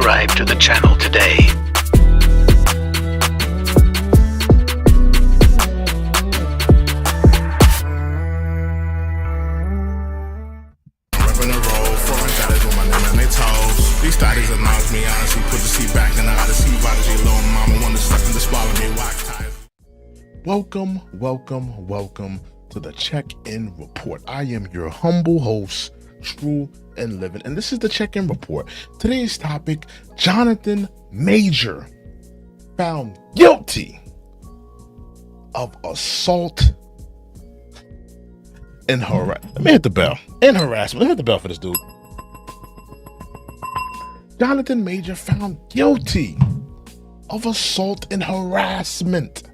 subscribe to the channel today. These studies announce me honestly, put the seat back and I see why does your little mama want to suck in the swallow me Welcome to the Check-In Report. I am your humble host, True and Livin, and this is the Check-In Report. Today's topic: Jonathan Major found guilty of assault and harassment. Let me hit the bell. And harassment. Let me hit the bell for this dude. Jonathan Major found guilty of assault and harassment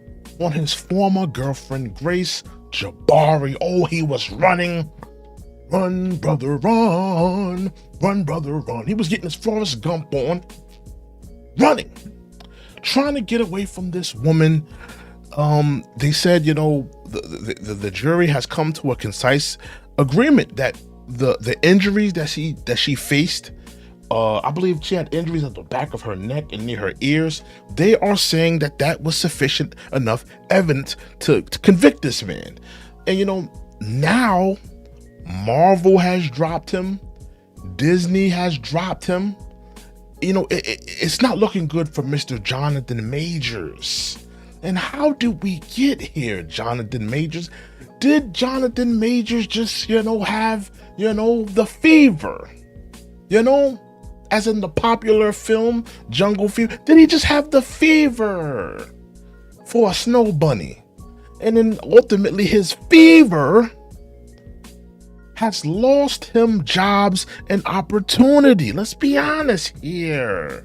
on his former girlfriend, Grace Jabbari. Oh, he was running. Run, brother, run. Run, brother, run. He was getting his Forrest Gump on. Running. Trying to get away from this woman. They said, the jury has come to a concise agreement that the injuries that she faced, I believe she had injuries at the back of her neck and near her ears. They are saying that was sufficient enough evidence to convict this man. And now Marvel has dropped him. Disney has dropped him. It's not looking good for Mr. Jonathan Majors. And how did we get here, Jonathan Majors? Did Jonathan Majors just, have, the fever? As in the popular film Jungle Fever, did he just have the fever for a snow bunny? And then ultimately his fever has lost him jobs and opportunity. Let's be honest here.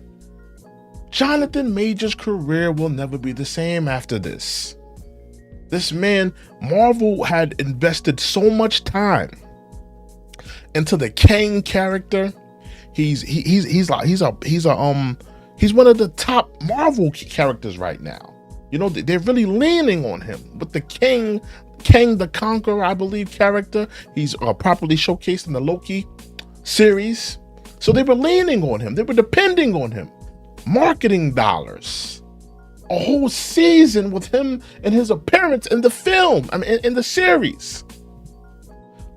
Jonathan Major's career will never be the same after this. This man, Marvel had invested so much time into the Kang character. He's one of the top Marvel characters right now. They're really leaning on him with the Kang the Conqueror, I believe, character. He's properly showcased in the Loki series. So they were leaning on him. They were depending on him. Marketing dollars. A whole season with him and his appearance in the film. In the series.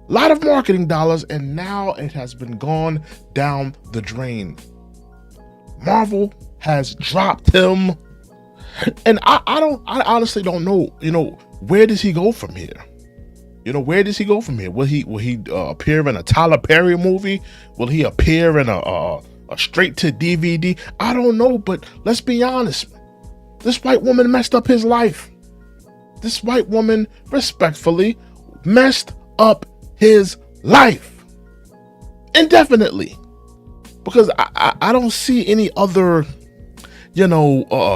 A lot of marketing dollars, and now it has been gone down the drain. Marvel has dropped him, and I honestly don't know. Where does he go from here? Where does he go from here? Will he appear in a Tyler Perry movie? Will he appear in a straight to DVD? I don't know, but let's be honest. This white woman messed up his life. This white woman respectfully messed up his life indefinitely, because I don't see any other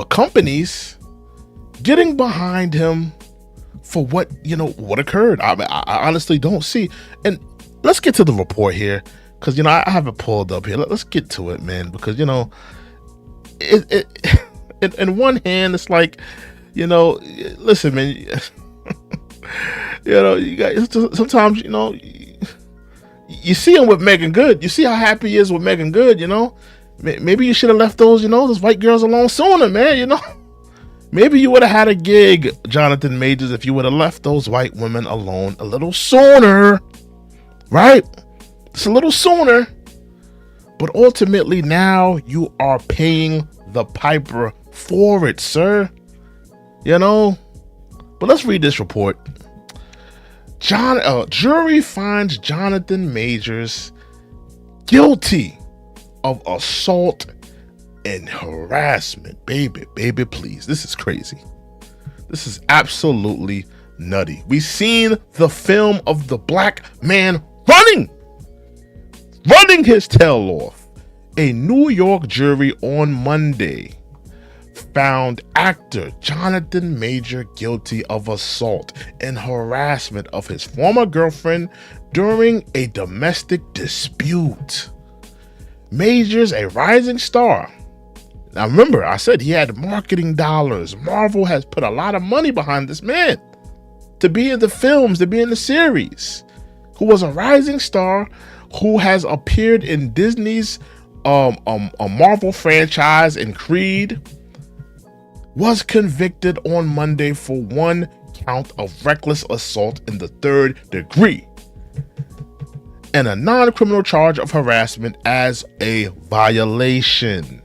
companies getting behind him for what occurred. I honestly don't see. And let's get to the report here, because I have it pulled up here. Let's get to it, man, because it in one hand it's like, listen, man. You guys sometimes, you see him with Megan Good. You see how happy he is with Megan Good. Maybe you should have left those white girls alone sooner, man. Maybe you would have had a gig, Jonathan Majors, if you would have left those white women alone a little sooner, right? Just a little sooner. But ultimately now you are paying the piper for it, sir. But let's read this report. Jury finds Jonathan Majors guilty of assault and harassment. Baby, please. This is crazy. This is absolutely nutty. We seen the film of the black man running his tail off. A New York jury on Monday found actor Jonathan Major guilty of assault and harassment of his former girlfriend during a domestic dispute. Major's a rising star. Now remember, I said he had marketing dollars. Marvel has put a lot of money behind this man to be in the films, to be in the series. Who was a rising star, who has appeared in Disney's a Marvel franchise in Creed, was convicted on Monday for 1 count of reckless assault in the 3rd degree and a non-criminal charge of harassment as a violation.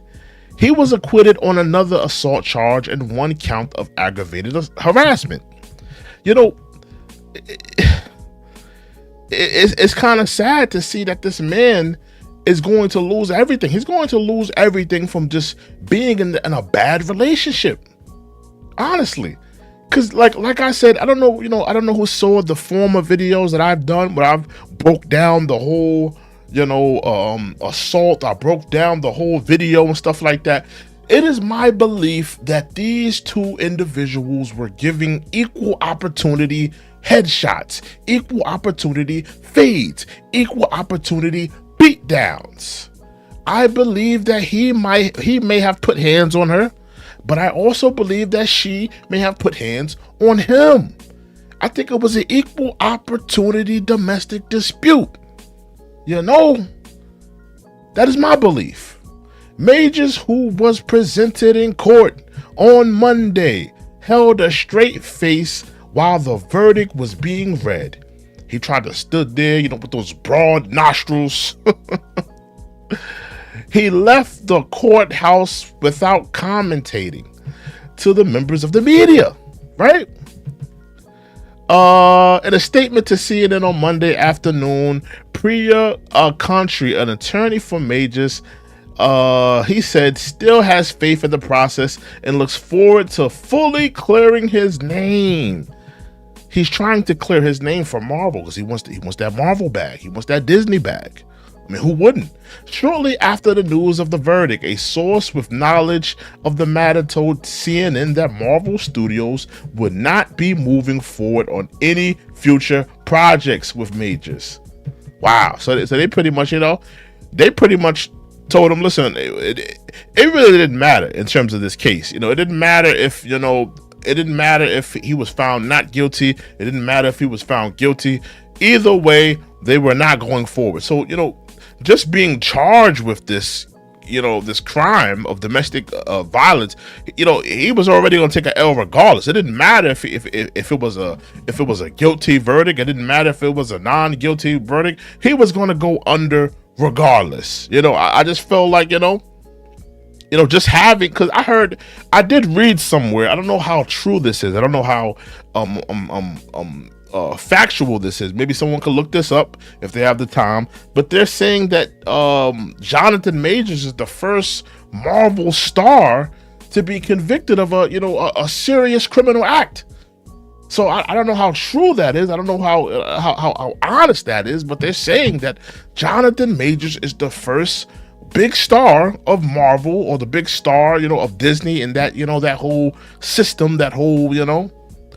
He was acquitted on another assault charge and 1 count of aggravated harassment. You know, it's kind of sad to see that this man is going to lose everything. He's going to lose everything from just being in a bad relationship. Honestly. Because like I said, I don't know who saw the former videos that I've done where I've broke down the whole, assault. I broke down the whole video and stuff like that. It is my belief that these 2 individuals were giving equal opportunity headshots, equal opportunity fades, equal opportunity beatdowns. I believe that he may have put hands on her, but I also believe that she may have put hands on him. I think it was an equal opportunity domestic dispute. That is my belief. Majors, who was presented in court on Monday, held a straight face while the verdict was being read. He tried to stood there, with those broad nostrils. He left the courthouse without commentating to the members of the media, right? In a statement to CNN on Monday afternoon, Priya Country, an attorney for Majors, he said still has faith in the process and looks forward to fully clearing his name. He's trying to clear his name from Marvel because he wants that Marvel bag. He wants that Disney bag. I mean, who wouldn't? Shortly after the news of the verdict, a source with knowledge of the matter told CNN that Marvel Studios would not be moving forward on any future projects with Majors. Wow. So they pretty much, told him, listen, it really didn't matter in terms of this case. It didn't matter if, it didn't matter if he was found not guilty. It didn't matter if he was found guilty. Either way, they were not going forward. So, just being charged with this, this crime of domestic violence, he was already going to take an L regardless. It didn't matter if it was a guilty verdict. It didn't matter if it was a non-guilty verdict. He was going to go under regardless. I just felt like, just having, because I did read somewhere, I don't know how true this is, I don't know how factual this is. Maybe someone could look this up if they have the time, but they're saying that Jonathan Majors is the first Marvel star to be convicted of a serious criminal act. So I don't know how true that is. I don't know how honest that is, but they're saying that Jonathan Majors is the first big star of Marvel, or the big star, of Disney, and that, that whole system, that whole,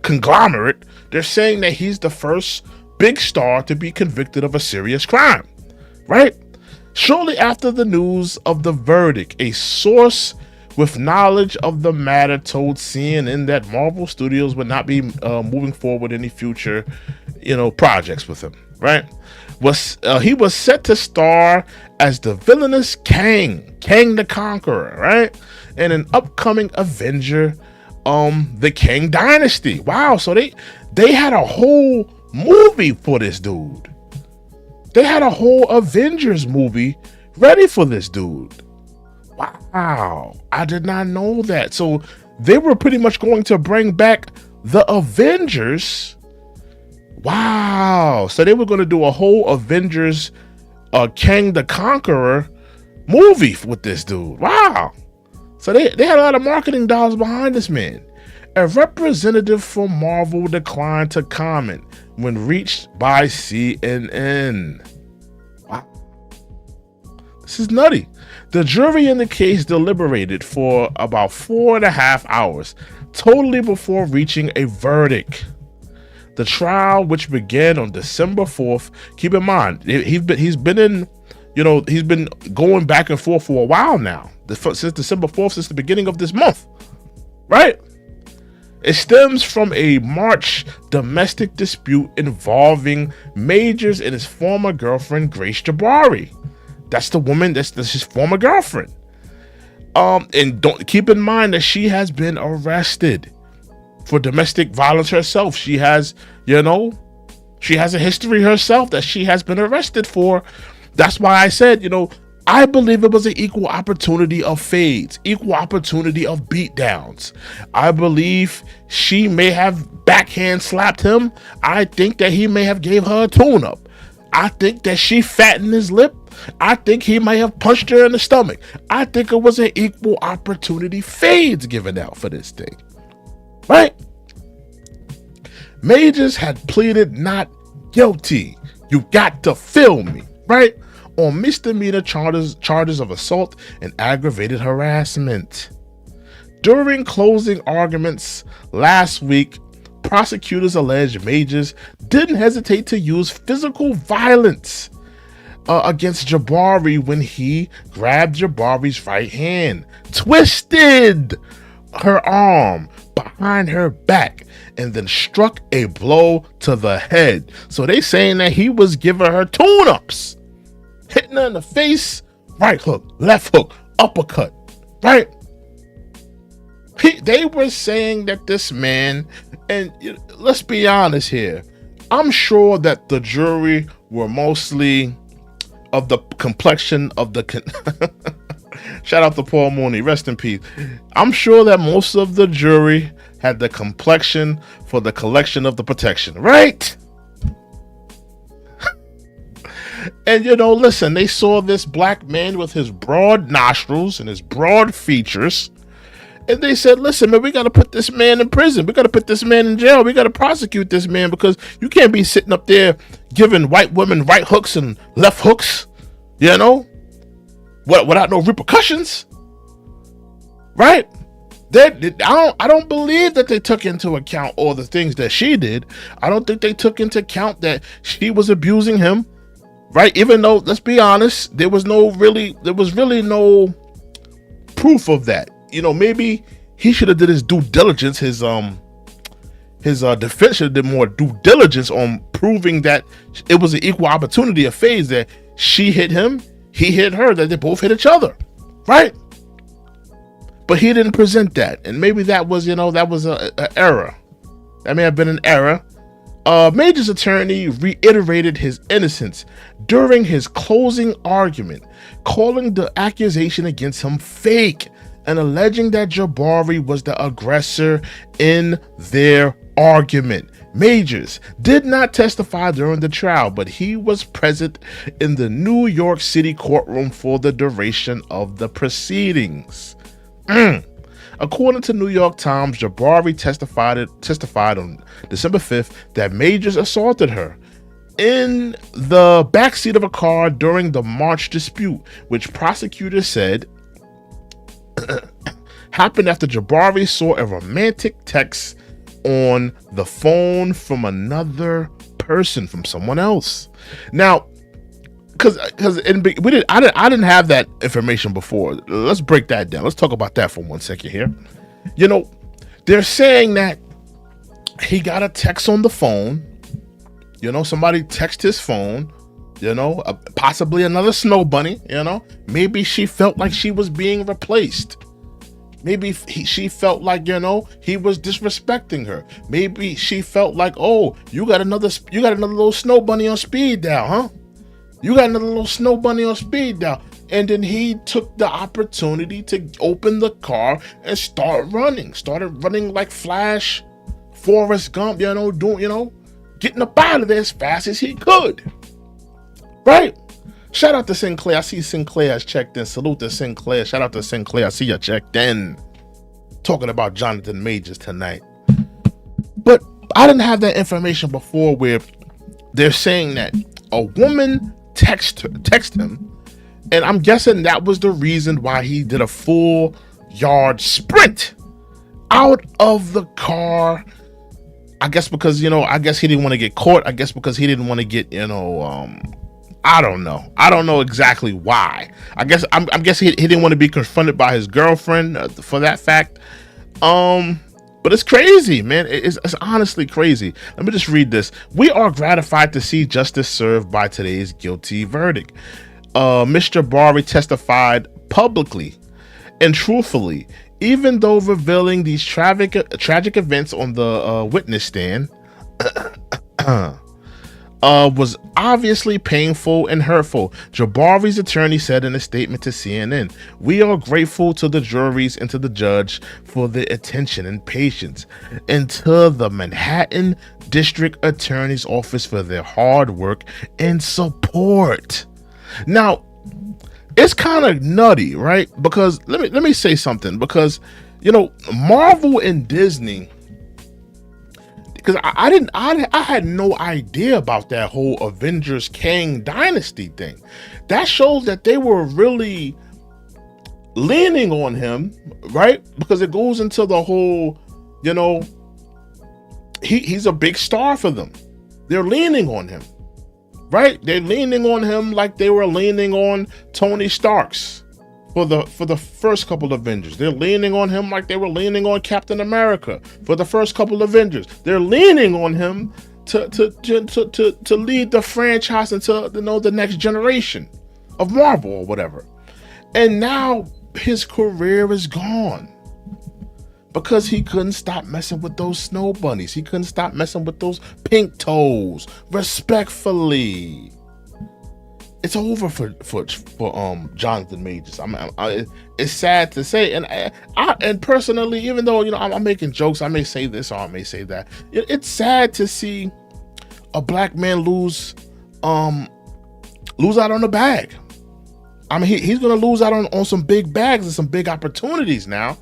conglomerate. They're saying that he's the first big star to be convicted of a serious crime, right? Shortly after the news of the verdict, a source with knowledge of the matter told CNN that Marvel Studios would not be moving forward any future, projects with him, right? He was set to star as the villainous Kang the Conqueror, right? In an upcoming Avenger, the Kang Dynasty. Wow, so they had a whole movie for this dude. They had a whole Avengers movie ready for this dude. Wow, I did not know that. So they were pretty much going to bring back the Avengers. Wow, so they were going to do a whole Avengers Kang the Conqueror movie with this dude. Wow. So they had a lot of marketing dollars behind this man. A representative for Marvel declined to comment when reached by CNN. Wow. This is nutty. The jury in the case deliberated for about 4.5 hours, totally before reaching a verdict. The trial, which began on December 4th, keep in mind, he's been going back and forth for a while now, since December 4th, since the beginning of this month, right? It stems from a March domestic dispute involving Majors and his former girlfriend, Grace Jabbari. That's the woman. That's his former girlfriend. And don't keep in mind that she has been arrested for domestic violence herself. She has, she has a history herself that she has been arrested for. That's why I said, I believe it was an equal opportunity of fades, equal opportunity of beatdowns. I believe she may have backhand slapped him. I think that he may have gave her a tune-up. I think that she fattened his lip. I think he might have punched her in the stomach. I think it was an equal opportunity fades given out for this thing. Right? Majors had pleaded not guilty. You got to feel me, right? On misdemeanor charges of assault and aggravated harassment. During closing arguments last week, prosecutors alleged Majors didn't hesitate to use physical violence against Jabbari when he grabbed Jabbari's right hand, twisted her arm behind her back, and then struck a blow to the head. So they saying that he was giving her tune-ups, hitting her in the face, right hook, left hook, uppercut, right? They were saying that this man, and let's be honest here, I'm sure that the jury were mostly of the complexion of the shout out to Paul Mooney, rest in peace. I'm sure that most of the jury had the complexion for the collection of the protection, right? And listen, they saw this black man with his broad nostrils and his broad features, and they said, listen, man, we got to put this man in prison. We got to put this man in jail. We got to prosecute this man, because you can't be sitting up there giving white women right hooks and left hooks, without no repercussions, right? I don't believe that they took into account all the things that she did. I don't think they took into account that she was abusing him, right? Even though, let's be honest, there was really no proof of that. Maybe he should have did his due diligence. His defense should have did more due diligence on proving that it was an equal opportunity of phase, that she hit him, he hit her, that they both hit each other, right? But he didn't present that, and maybe that was an error. That may have been an error. Major's attorney reiterated his innocence during his closing argument, calling the accusation against him fake and alleging that Jabbari was the aggressor in their argument. Majors did not testify during the trial, but he was present in the New York City courtroom for the duration of the proceedings. According to New York Times, Jabbari testified on December 5th that Majors assaulted her in the backseat of a car during the March dispute, which prosecutors said happened after Jabbari saw a romantic text on the phone from another person, from someone else. Now, because I didn't have that information before. Let's break that down. Let's talk about that for 1 second here. They're saying that he got a text on the phone. Somebody text his phone. Possibly another snow bunny. Maybe she felt like she was being replaced. Maybe she felt like, he was disrespecting her. Maybe she felt like, oh, you got another little snow bunny on speed dial, huh? You got another little snow bunny on speed dial. And then he took the opportunity to open the car and started running like Flash, Forrest Gump, getting up out of there as fast as he could. Right? Shout out to Sinclair. I see Sinclair has checked in. Salute to Sinclair. Shout out to Sinclair. I see you checked in. Talking about Jonathan Majors tonight. But I didn't have that information before, where they're saying that a woman text him, and I'm guessing that was the reason why he did a full yard sprint out of the car. I guess because, he didn't want to get caught. I guess because he didn't want to get, I don't know. I don't know exactly why. I'm guessing he didn't want to be confronted by his girlfriend for that fact. But it's crazy, man. It's honestly crazy. Let me just read this. We are gratified to see justice served by today's guilty verdict. Ms. Jabbari testified publicly and truthfully, even though revealing these tragic events on the witness stand was obviously painful and hurtful. Jabbari's attorney said in a statement to CNN, "We are grateful to the juries and to the judge for their attention and patience, and to the Manhattan District Attorney's Office for their hard work and support." Now, it's kind of nutty, right? Because let me say something, because Marvel and Disney, because I had no idea about that whole Avengers Kang Dynasty thing. That shows that they were really leaning on him, right? Because it goes into the whole, he's a big star for them. They're leaning on him, right? They're leaning on him like they were leaning on Tony Stark's for the first couple of Avengers. They're leaning on him like they were leaning on Captain America for the first couple of Avengers. They're leaning on him to lead the franchise into the next generation of Marvel or whatever. And now his career is gone because he couldn't stop messing with those snow bunnies. He couldn't stop messing with those pink toes. Respectfully, it's over for Jonathan Majors. It's sad to say, and personally, even though I'm making jokes, I may say this or I may say that. It's sad to see a black man lose out on the bag. I mean, he's gonna lose out on some big bags and some big opportunities now,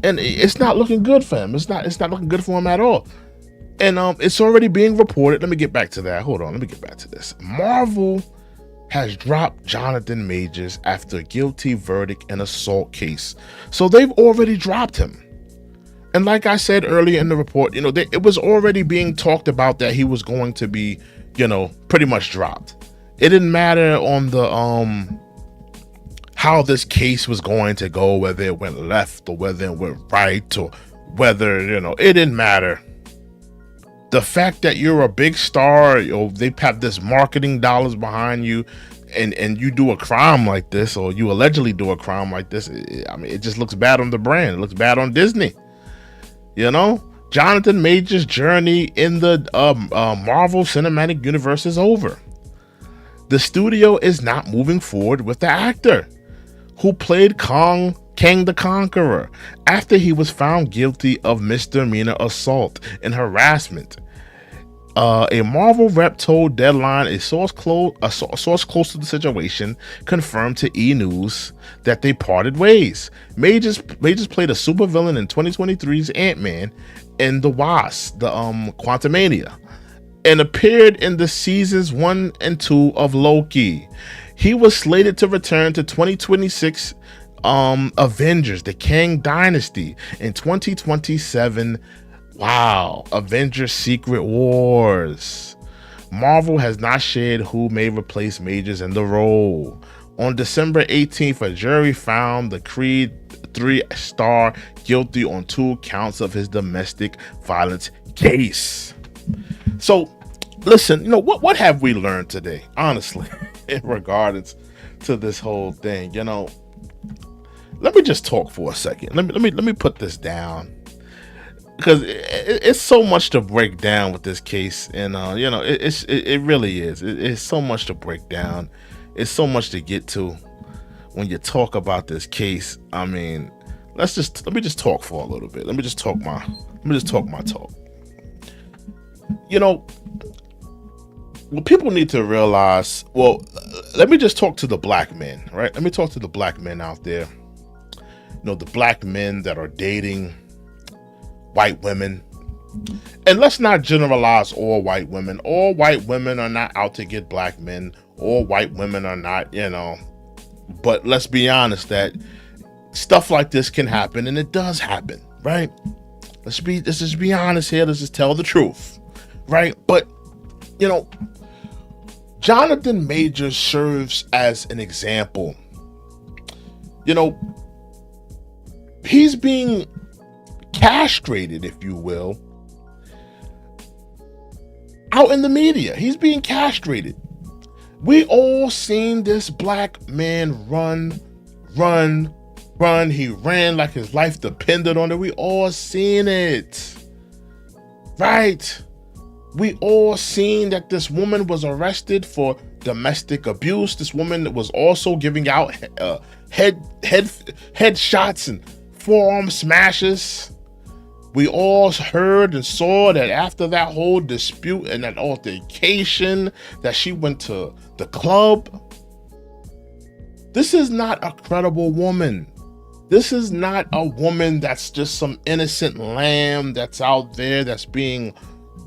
and it's not looking good for him. It's not looking good for him at all. And it's already being reported. Let me get back to that. Hold on. Let me get back to this. Marvel has dropped Jonathan Majors after a guilty verdict in assault case. So they've already dropped him. And like I said earlier in the report, it was already being talked about that he was going to be, pretty much dropped. It didn't matter on the how this case was going to go, whether it went left or whether it went right, or whether, it didn't matter. The fact that you're a big star, they have this marketing dollars behind you, and you do a crime like this, or you allegedly do a crime like this, it just looks bad on the brand. It looks bad on Disney. Jonathan Majors' journey in the Marvel Cinematic Universe is over. The studio is not moving forward with the actor who played Kang the Conqueror after he was found guilty of misdemeanor assault and harassment. A Marvel rep told Deadline a source close to the situation confirmed to E! News that they parted ways. Majors played a supervillain in 2023's Ant-Man and the Wasp, the Quantumania, and appeared in the seasons 1 and 2 of Loki. He was slated to return to 2026 Avengers, the Kang Dynasty, in 2027. Wow, Avengers Secret Wars. Marvel has not shared who may replace Majors in the role. On December 18th, a jury found the Creed 3 star guilty on 2 counts of his domestic violence case. So, listen, what have we learned today, honestly, in regards to this whole thing? Let me just talk for a second. Let me put this down, because it's so much to break down with this case, and it really is. It's so much to break down. It's so much to get to when you talk about this case. I mean, let me just talk for a little bit. Let me just talk my talk. What people need to realize. Well, let me just talk to the black men, right? Let me talk to the black men out there. The black men that are dating white women. And let's not generalize all white women. All white women are not out to get black men. All white women are not, but let's be honest that stuff like this can happen, and it does happen, right? Let's just be honest here. Let's just tell the truth, right? But, Jonathan Majors serves as an example. He's being castrated, if you will, out in the media. He's being castrated. We all seen this black man run. He ran like his life depended on it. We all seen it, right? We all seen that this woman was arrested for domestic abuse. This woman was also giving out head shots and forearm smashes. We all heard and saw that after that whole dispute and that altercation that she went to the club. This is not a credible woman. This is not a woman that's just some innocent lamb that's out there that's being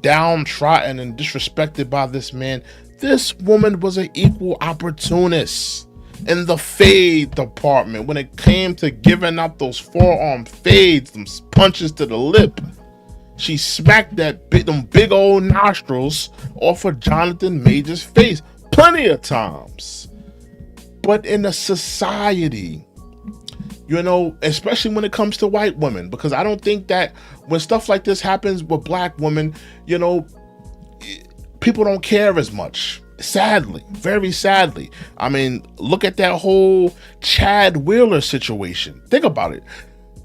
downtrodden and disrespected by this man. This woman was an equal opportunist in the fade department when it came to giving out those forearm fades, them punches to the lip. She smacked them big old nostrils off of Jonathan Major's face plenty of times. But in a society, you know, especially when it comes to white women, because I don't think that when stuff like this happens with black women, you know, people don't care as much. Sadly, very sadly. I mean, look at that whole Chad Wheeler situation. Think about it.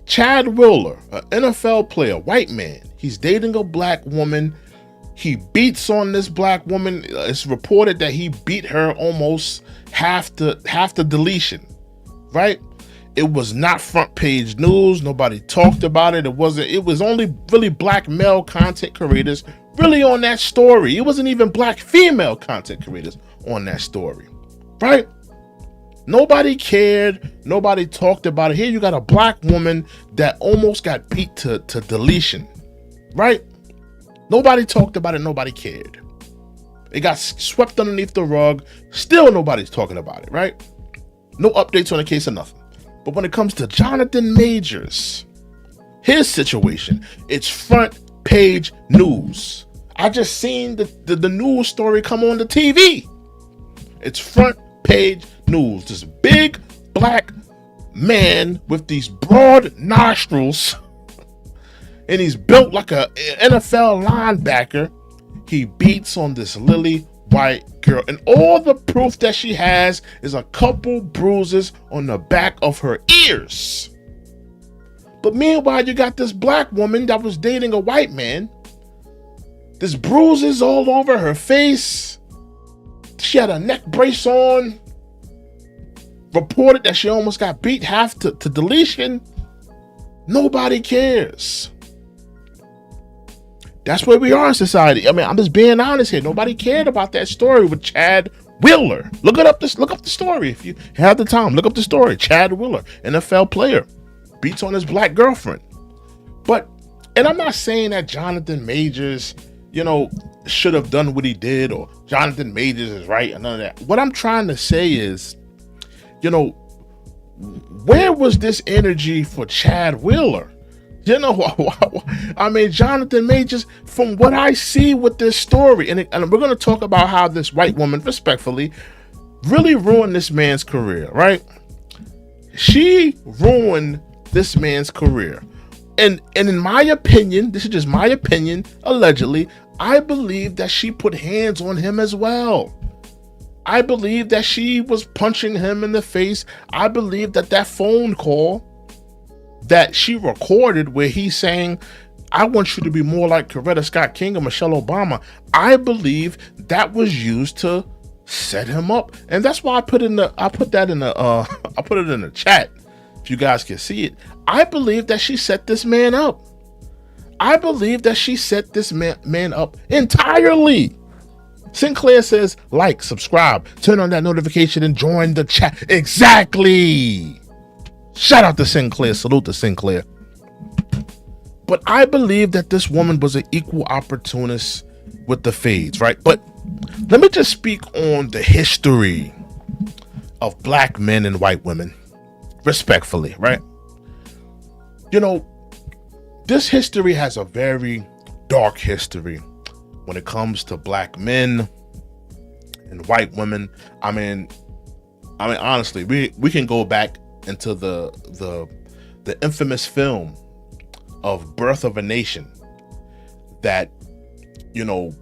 Chad Wheeler, an NFL player, white man, he's dating a black woman. He beats on this black woman. It's reported that he beat her almost half the deletion, right? It was not front page news. Nobody talked about it. It was only really black male content creators really on that story. It wasn't even black female content creators on that story, right? Nobody cared. Nobody talked about it. Here you got a black woman that almost got beat to deletion, right? Nobody talked about it. Nobody cared. It got swept underneath the rug. Still nobody's talking about it, right? No updates on the case or nothing. But when it comes to Jonathan Majors, his situation, it's front page news. I just seen the news story come on the TV. It's front page news. This big black man with these broad nostrils, and he's built like a NFL linebacker. He beats on this lily white girl, and all the proof that she has is a couple bruises on the back of her ears. But meanwhile, you got this black woman that was dating a white man. There's bruises all over her face. She had a neck brace on. Reported that she almost got beat half to deletion. Nobody cares. That's where we are in society. I mean, I'm just being honest here. Nobody cared about that story with Chad Wheeler. Look up the story if you have the time. Look up the story. Chad Wheeler, NFL player, beats on his black girlfriend. And I'm not saying that Jonathan Majors, you know, should have done what he did, or Jonathan Majors is right, and none of that. What I'm trying to say is, you know, where was this energy for Chad Wheeler? You know, I mean, Jonathan Majors, from what I see with this story, and we're going to talk about how this white woman, respectfully, really ruined this man's career, right? She ruined this man's career. And in my opinion, this is just my opinion, allegedly, I believe that she put hands on him as well. I believe that she was punching him in the face. I believe that phone call that she recorded where he's saying, I want you to be more like Coretta Scott King or Michelle Obama, I believe that was used to set him up. And that's why I put it in the chat, if you guys can see it. I believe that she set this man up. I believe that she set this man up entirely. Sinclair says, like, subscribe, turn on that notification, and join the chat. Exactly. Shout out to Sinclair. Salute to Sinclair. But I believe that this woman was an equal opportunist with the fades, right? But let me just speak on the history of black men and white women, respectfully, right? You know, this history has a very dark history when it comes to black men and white women. I mean, honestly, we can go back into the infamous film of Birth of a Nation. That, you know,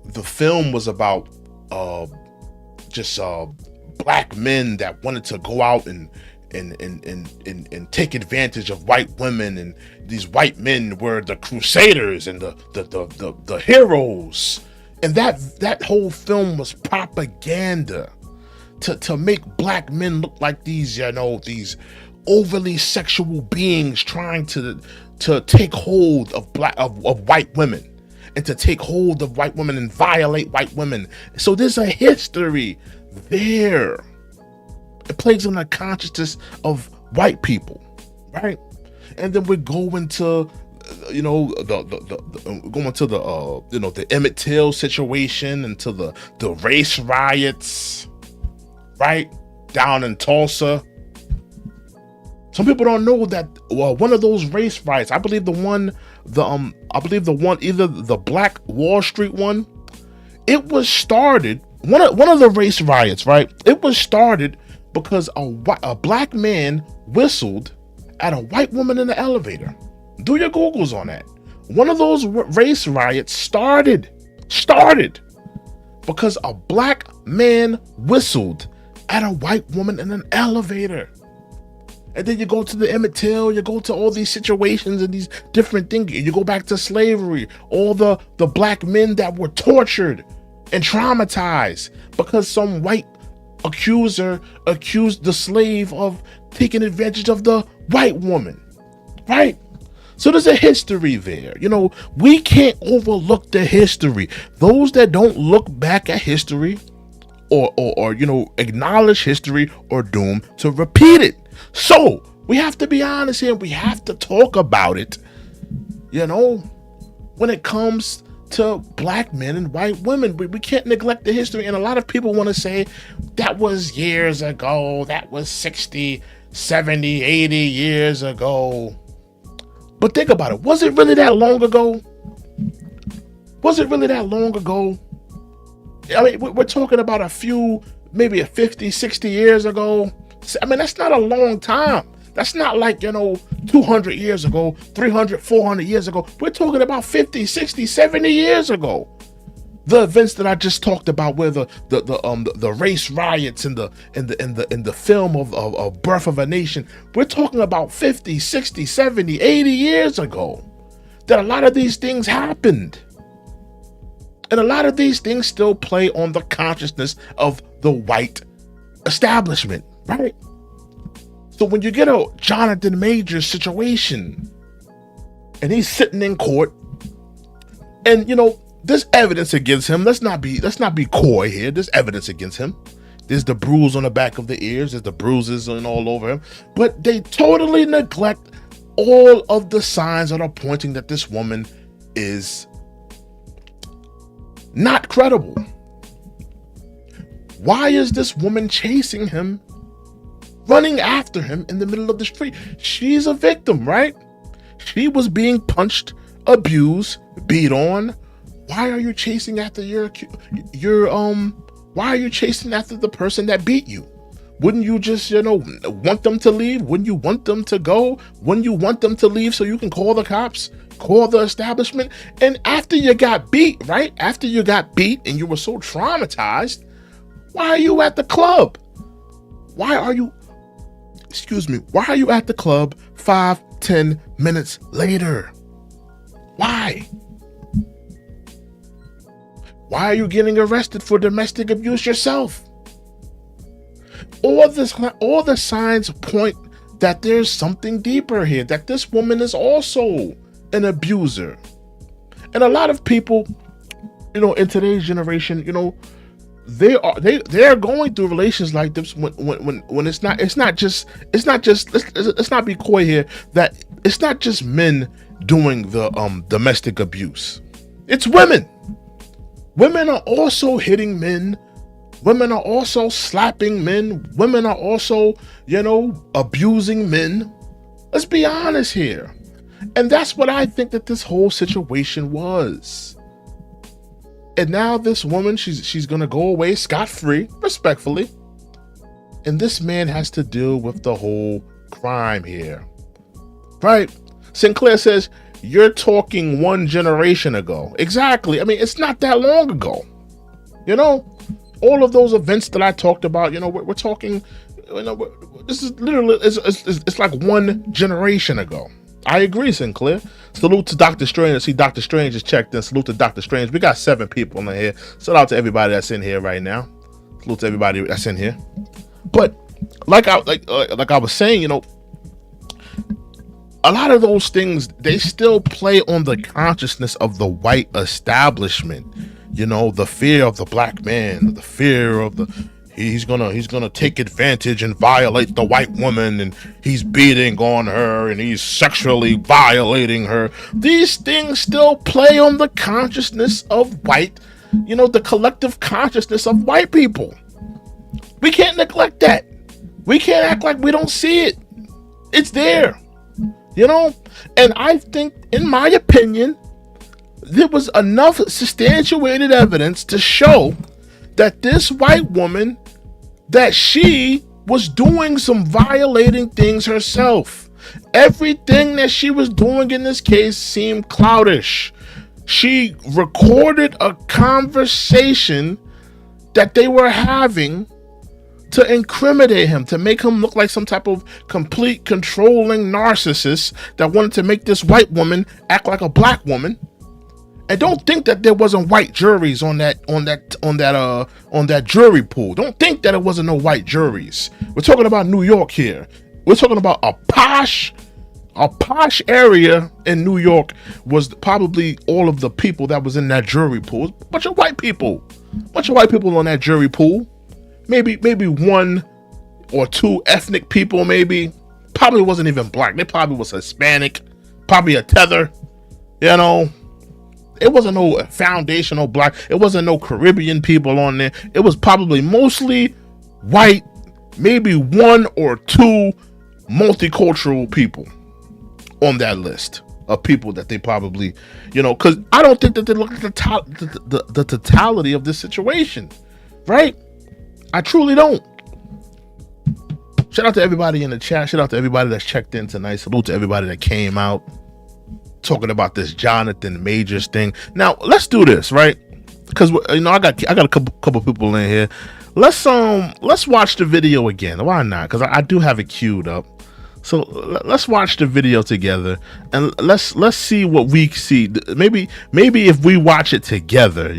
the film was about just black men that wanted to go out and take advantage of white women, and these white men were the crusaders and the heroes, and that whole film was propaganda to make black men look like these, these overly sexual beings trying to take hold of white women, and to take hold of white women and violate white women. So there's a history there. It plays on the consciousness of white people, right? And then we're going to, the Emmett Till situation, and to the race riots, right, down in Tulsa. Some people don't know that one of those race riots, I believe either the Black Wall Street one, it was started, one of the race riots, right? It was started because a black man whistled at a white woman in the elevator. Do your Googles on that. One of those race riots started because a black man whistled at a white woman in an elevator. And then you go to the Emmett Till, you go to all these situations and these different things. You go back to slavery, all the black men that were tortured and traumatized because some white accuser accused the slave of taking advantage of the white woman, right? So there's a history there. We can't overlook the history. Those that don't look back at history or acknowledge history are doomed to repeat it. So we have to be honest here. We have to talk about it, when it comes to black men and white women. We can't neglect the history. And a lot of people want to say that was years ago. That was 60, 70, 80 years ago. But think about it. Was it really that long ago? I mean, we're talking about a few, maybe 50, 60 years ago. I mean, that's not a long time. That's not like, 200 years ago, 300, 400 years ago. We're talking about 50, 60, 70 years ago. The events that I just talked about, where the race riots in the film of Birth of a Nation, we're talking about 50, 60, 70, 80 years ago that a lot of these things happened. And a lot of these things still play on the consciousness of the white establishment, right? So when you get a Jonathan Majors situation and he's sitting in court, and there's evidence against him. Let's not be coy here. There's evidence against him. There's the bruise on the back of the ears. There's the bruises and all over him. But they totally neglect all of the signs that are pointing that this woman is not credible. Why is this woman chasing him, running after him in the middle of the street? She's a victim, right? She was being punched, abused, beat on. Why are you chasing after why are you chasing after the person that beat you? Wouldn't you just, want them to leave? Wouldn't you want them to go? Wouldn't you want them to leave so you can call the cops, call the establishment? And after you got beat, right? After you got beat and you were so traumatized, why are you at the club? Why are you at the club 5-10 minutes later? Why? Why are you getting arrested for domestic abuse yourself? All the signs point that there's something deeper here, that this woman is also an abuser. And a lot of people, in today's generation, they are going through relations like this when let's not be coy here, that it's not just men doing the domestic abuse. It's women. Women are also hitting men. Women are also slapping men. Women are also, abusing men. Let's be honest here. And that's what I think that this whole situation was. And now this woman, she's going to go away scot-free, respectfully. And this man has to deal with the whole crime here. Right? Sinclair says, you're talking one generation ago. Exactly. I mean, it's not that long ago. All of those events that I talked about, we're talking, this is literally, it's like one generation ago. I agree, Sinclair. Salute to Dr. Strange. I see Dr. Strange is checked in. Salute to Dr. Strange. We got 7 people in here. Shout out to everybody that's in here right now. Salute to everybody that's in here. But like I was saying, a lot of those things, they still play on the consciousness of the white establishment. The fear of the black man, the fear of he's gonna take advantage and violate the white woman, and he's beating on her and he's sexually violating her. These things still play on the consciousness of white, the collective consciousness of white people. We can't neglect that. We can't act like we don't see it. It's there. And I think, in my opinion, there was enough substantiated evidence to show that this white woman, that she was doing some violating things herself. Everything that she was doing in this case seemed cloudish. She recorded a conversation that they were having to incriminate him, to make him look like some type of complete controlling narcissist that wanted to make this white woman act like a black woman. And don't think that there wasn't white juries on that jury pool. Don't think that it wasn't no white juries. We're talking about New York here. We're talking about a posh area in New York. Was probably all of the people that was in that jury pool. Bunch of white people on that jury pool. Maybe 1 or 2 ethnic people, maybe. Probably wasn't even black. They probably was Hispanic, probably a tether, It wasn't no foundational black. It wasn't no Caribbean people on there. It was probably mostly white, maybe 1 or 2 multicultural people on that list of people that they probably, because I don't think that they look at the totality of this situation, right? I truly don't. Shout out to everybody in the chat. Shout out to everybody that's checked in tonight. Salute to everybody that came out talking about this Jonathan Majors thing. Now let's do this, right? Because I got a couple people in here. Let's watch the video again. Why not? Because I do have it queued up. So let's watch the video together and let's see what we see. Maybe if we watch it together,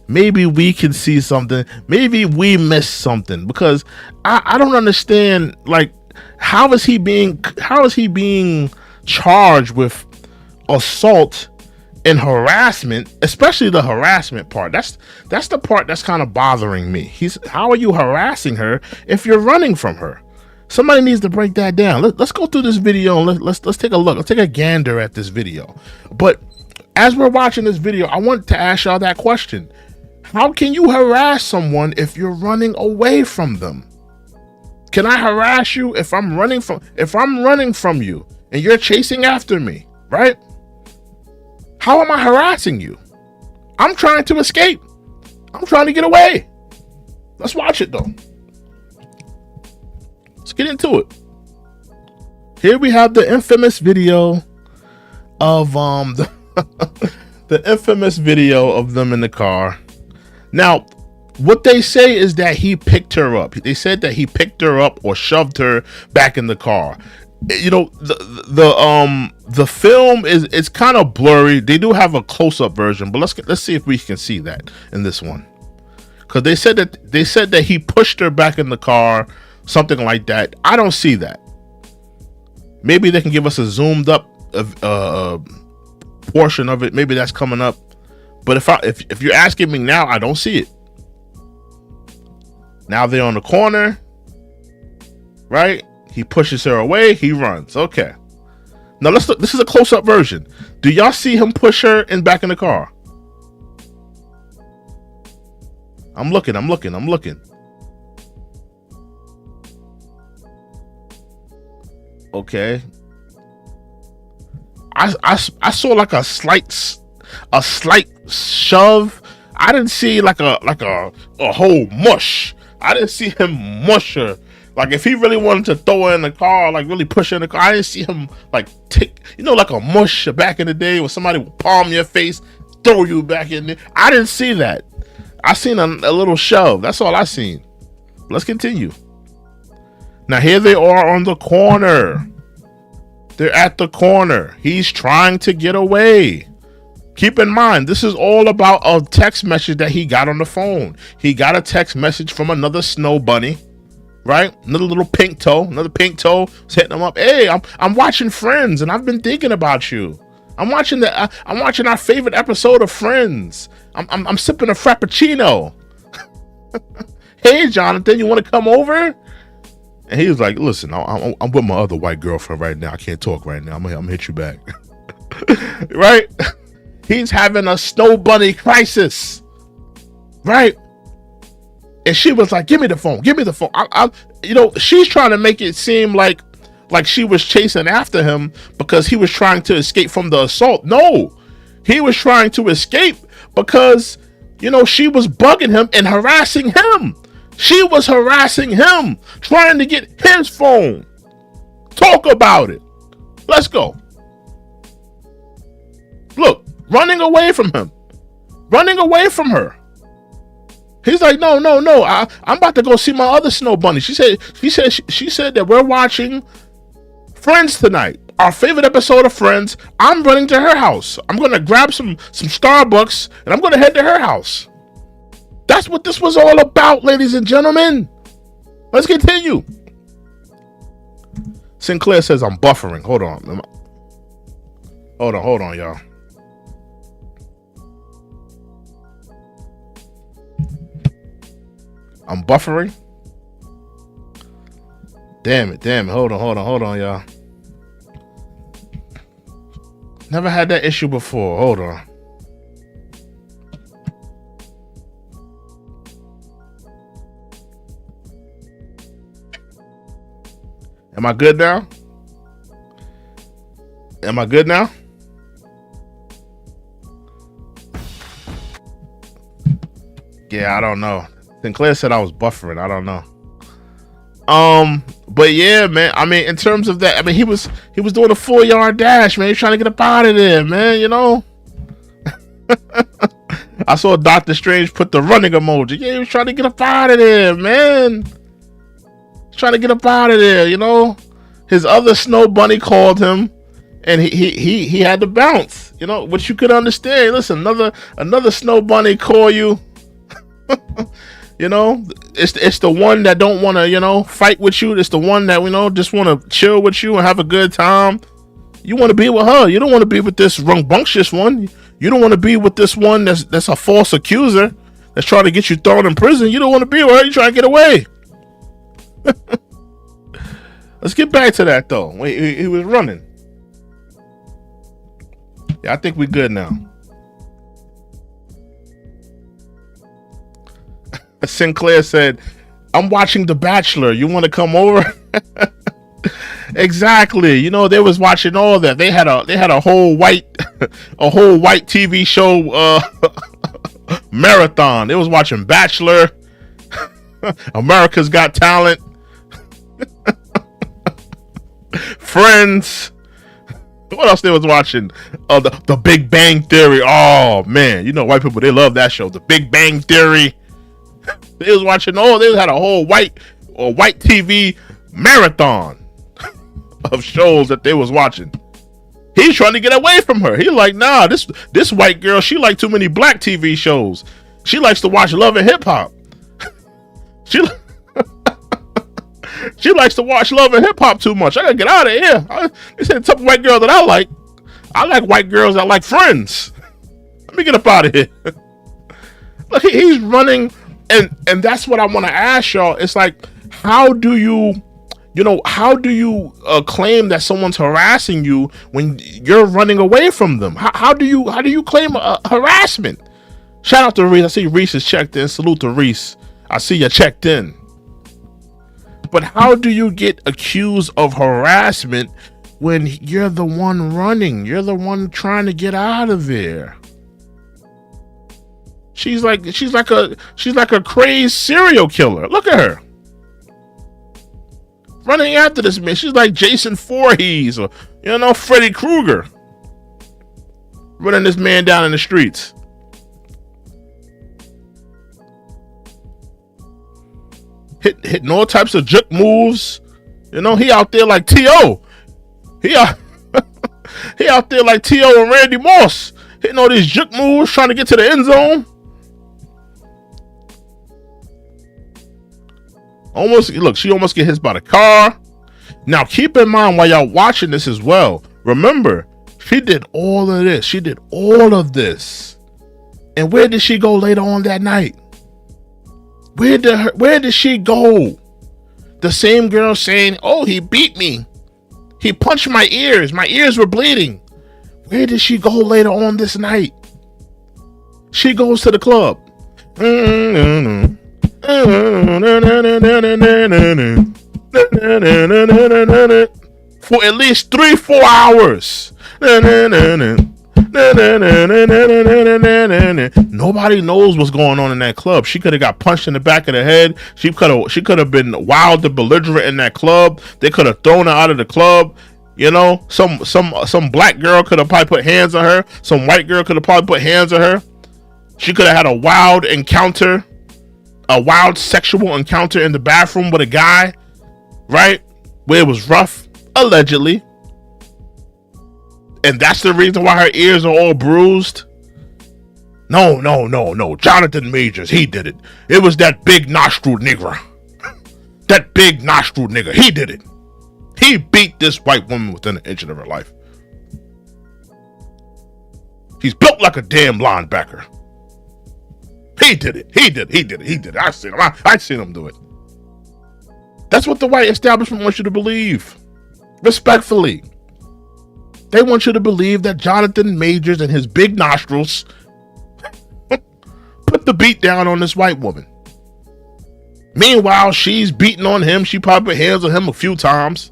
maybe we can see something. Maybe we missed something, because I don't understand, like, how is he being charged with assault and harassment, especially the harassment part. That's the part that's kind of bothering me. How are you harassing her if you're running from her? Somebody needs to break that down. Let's go through this video and let's take a look. Let's take a gander at this video. But as we're watching this video, I want to ask y'all that question. How can you harass someone if you're running away from them? Can I harass you if I'm running from you and you're chasing after me, right? How am I harassing you? I'm trying to escape. I'm trying to get away. Let's watch it though. Let's get into it. Here we have the infamous video of the infamous video of them in the car. Now, what they say is that he picked her up. They said that he picked her up or shoved her back in the car. The film is kind of blurry. They do have a close-up version, but let's see if we can see that in this one. Because they said that he pushed her back in the car, something like that. I don't see that. Maybe they can give us a zoomed up portion of it. Maybe that's coming up. But if you're asking me now, I don't see it. Now they're on the corner, right? He pushes her away. He runs. Okay. Now let's look. This is a close-up version. Do y'all see him push her back in the car? I'm looking. Okay. I saw like a slight shove. I didn't see like a whole mush. I didn't see him mush her. Like, if he really wanted to throw her in the car, like really push her in the car, I didn't see him like take, like a mush back in the day when somebody would palm your face, throw you back in there. I didn't see that. I seen a little shove. That's all I seen. Let's continue. Now here they are on the corner. They're at the corner. He's trying to get away. Keep in mind, this is all about a text message that he got on the phone. He got a text message from another snow bunny, right? Another pink toe was hitting him up. Hey, I'm watching Friends and I've been thinking about you. I'm watching our favorite episode of Friends. I'm sipping a frappuccino. Hey, Jonathan, you want to come over? And he was like, listen, I'm with my other white girlfriend right now. I can't talk right now. I'm gonna hit you back. Right? He's having a snow bunny crisis. Right? And she was like, give me the phone. She's trying to make it seem like she was chasing after him because he was trying to escape from the assault. No, he was trying to escape because, she was bugging him and harassing him. She was harassing him, trying to get his phone. Talk about it. Let's go. Look, running away from him, running away from her. He's like, no. I'm about to go see my other snow bunny. She said that we're watching Friends tonight, our favorite episode of Friends. I'm running to her house. I'm gonna grab some Starbucks and I'm gonna head to her house. That's what this was all about, ladies and gentlemen. Let's continue. Sinclair says I'm buffering. Hold on, y'all. I'm buffering. Damn it. Hold on, y'all. Never had that issue before. Hold on. Am I good now? Yeah, I don't know. Sinclair said I was buffering. I don't know. But yeah, man. I mean, in terms of that, I mean, he was doing a 4-yard dash, man. He's trying to get up out of there, man. I saw Doctor Strange put the running emoji. Yeah, he was trying to get up out of there, man. Trying to get up out of there, His other snow bunny called him, and he had to bounce, which you could understand. Listen, another snow bunny call you, it's the one that don't want to fight with you. It's the one that just want to chill with you and have a good time. You want to be with her. You don't want to be with this rambunctious one. You don't want to be with this one that's a false accuser that's trying to get you thrown in prison. You don't want to be with her. You try to get away. Let's get back to that though. He was running. Yeah, I think we're good now. Sinclair said, I'm watching The Bachelor. You want to come over? Exactly. They was watching all that. They had a whole white TV show marathon. They was watching Bachelor, America's Got Talent, Friends. What else they was watching? The Big Bang Theory. Oh man, white people, they love that show. The Big Bang Theory. They was watching they had a whole white TV marathon of shows that they was watching. He's trying to get away from her. He's like, nah, this white girl, she like too many black TV shows. She likes to watch Love and Hip Hop. She likes to watch Love and Hip Hop too much. I gotta get out of here. This ain't the type of white girl that I like. I like white girls that like Friends. Let me get up out of here. Look, he's running, and that's what I want to ask y'all. It's like, how do you claim that someone's harassing you when you're running away from them? How do you claim harassment? Shout out to Reese. I see Reese is checked in. Salute to Reese. I see you checked in. But how do you get accused of harassment when you're the one running? You're the one trying to get out of there. She's like a crazed serial killer. Look at her. Running after this man. She's like Jason Voorhees or Freddy Krueger. Running this man down in the streets. hitting all types of juke moves. You know, he out there like T.O. He out there like T.O. and Randy Moss, hitting all these juke moves, trying to get to the end zone. She almost get hit by the car. Now, keep in mind while y'all watching this as well, remember, she did all of this. She did all of this. And where did she go later on that night? Where did she go? The same girl saying, oh, he beat me. He punched my ears. My ears were bleeding. Where did she go later on this night? She goes to the club. For at least 3-4 hours. Nobody knows what's going on in that club. She could have got punched in the back of the head. She could have been wild and belligerent in that club. They could have thrown her out of the club. You know, some black girl could have probably put hands on her. Some white girl could have probably put hands on her. She could have had a wild encounter, a wild sexual encounter in the bathroom with a guy, right? Where it was rough, allegedly. And that's the reason why her ears are all bruised. No. Jonathan Majors, he did it. It was that big nostril nigger. That big nostril nigger. He did it. He beat this white woman within an inch of her life. He's built like a damn linebacker. He did it. I seen him do it. That's what the white establishment wants you to believe. Respectfully. They want you to believe that Jonathan Majors and his big nostrils put the beat down on this white woman. Meanwhile, she's beating on him. She probably put hands on him a few times.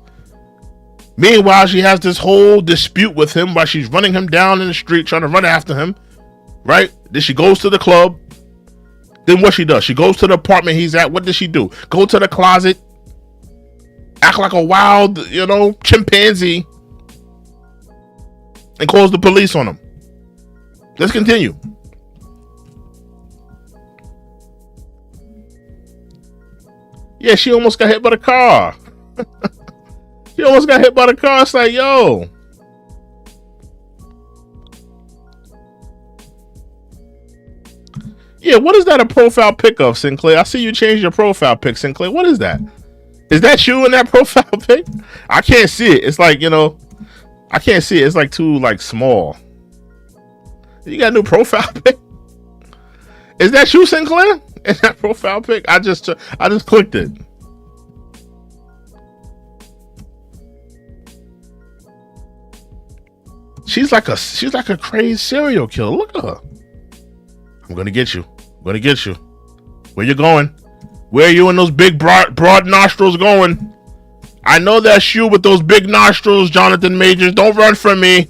Meanwhile, she has this whole dispute with him while she's running him down in the street, trying to run after him. Right? Then she goes to the club. Then what she does? She goes to the apartment he's at. What does she do? Go to the closet. Act like a wild, chimpanzee. And calls the police on him. Let's continue. Yeah, she almost got hit by the car. She almost got hit by the car. It's like, yo. Yeah, what is that a profile pic of, Sinclair? I see you changed your profile pic, Sinclair. What is that? Is that you in that profile pic? I can't see it. It's like, I can't see it. It's like too small. You got a new profile pic? Is that you, Sinclair? In that profile pic? I just clicked it. She's like a crazy serial killer. Look at her. I'm gonna get you. Where you going? Where are you and those big broad nostrils going? I know that's you with those big nostrils, Jonathan Majors. Don't run from me.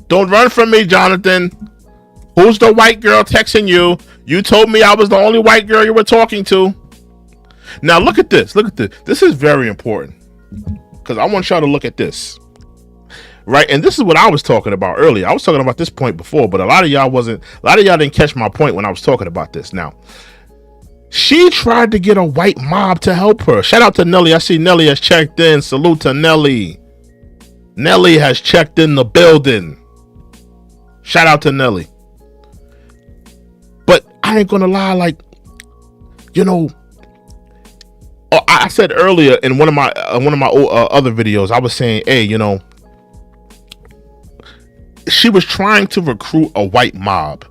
Don't run from me, Jonathan. Who's the white girl texting you? You told me I was the only white girl you were talking to. Now look at this. This is very important. Because I want y'all to look at this. Right? And this is what I was talking about earlier. I was talking about this point before, but a lot of y'all didn't catch my point when I was talking about this. Now, she tried to get a white mob to help her. Shout out to Nelly. I see Nelly has checked in. Salute to Nelly. Nelly has checked in the building. Shout out to Nelly. But I ain't gonna lie, I said earlier in one of my other videos, I was saying, hey, she was trying to recruit a white mob.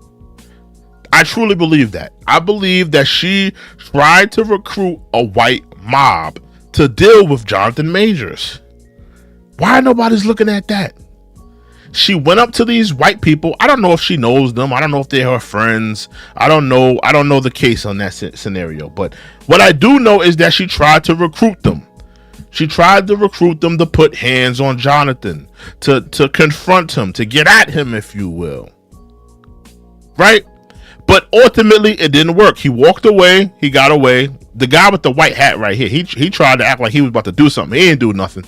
I truly believe that. I believe that she tried to recruit a white mob to deal with Jonathan Majors. Why nobody's looking at that? She went up to these white people. I don't know if she knows them. I don't know if they're her friends. I don't know the case on that scenario. But what I do know is that she tried to recruit them. She tried to recruit them to put hands on Jonathan, to confront him, to get at him, if you will. Right? But ultimately, it didn't work. He walked away. He got away. The guy with the white hat right here, he tried to act like he was about to do something. He didn't do nothing.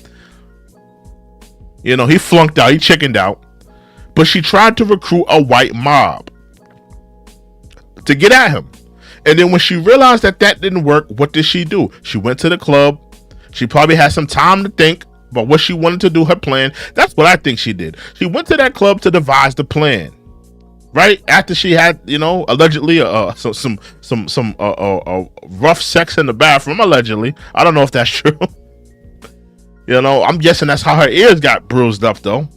He flunked out. He chickened out. But she tried to recruit a white mob to get at him. And then when she realized that didn't work, what did she do? She went to the club. She probably had some time to think about what she wanted to do, her plan. That's what I think she did. She went to that club to devise the plan. Right after she had, allegedly some rough sex in the bathroom. Allegedly, I don't know if that's true. I'm guessing that's how her ears got bruised up, though.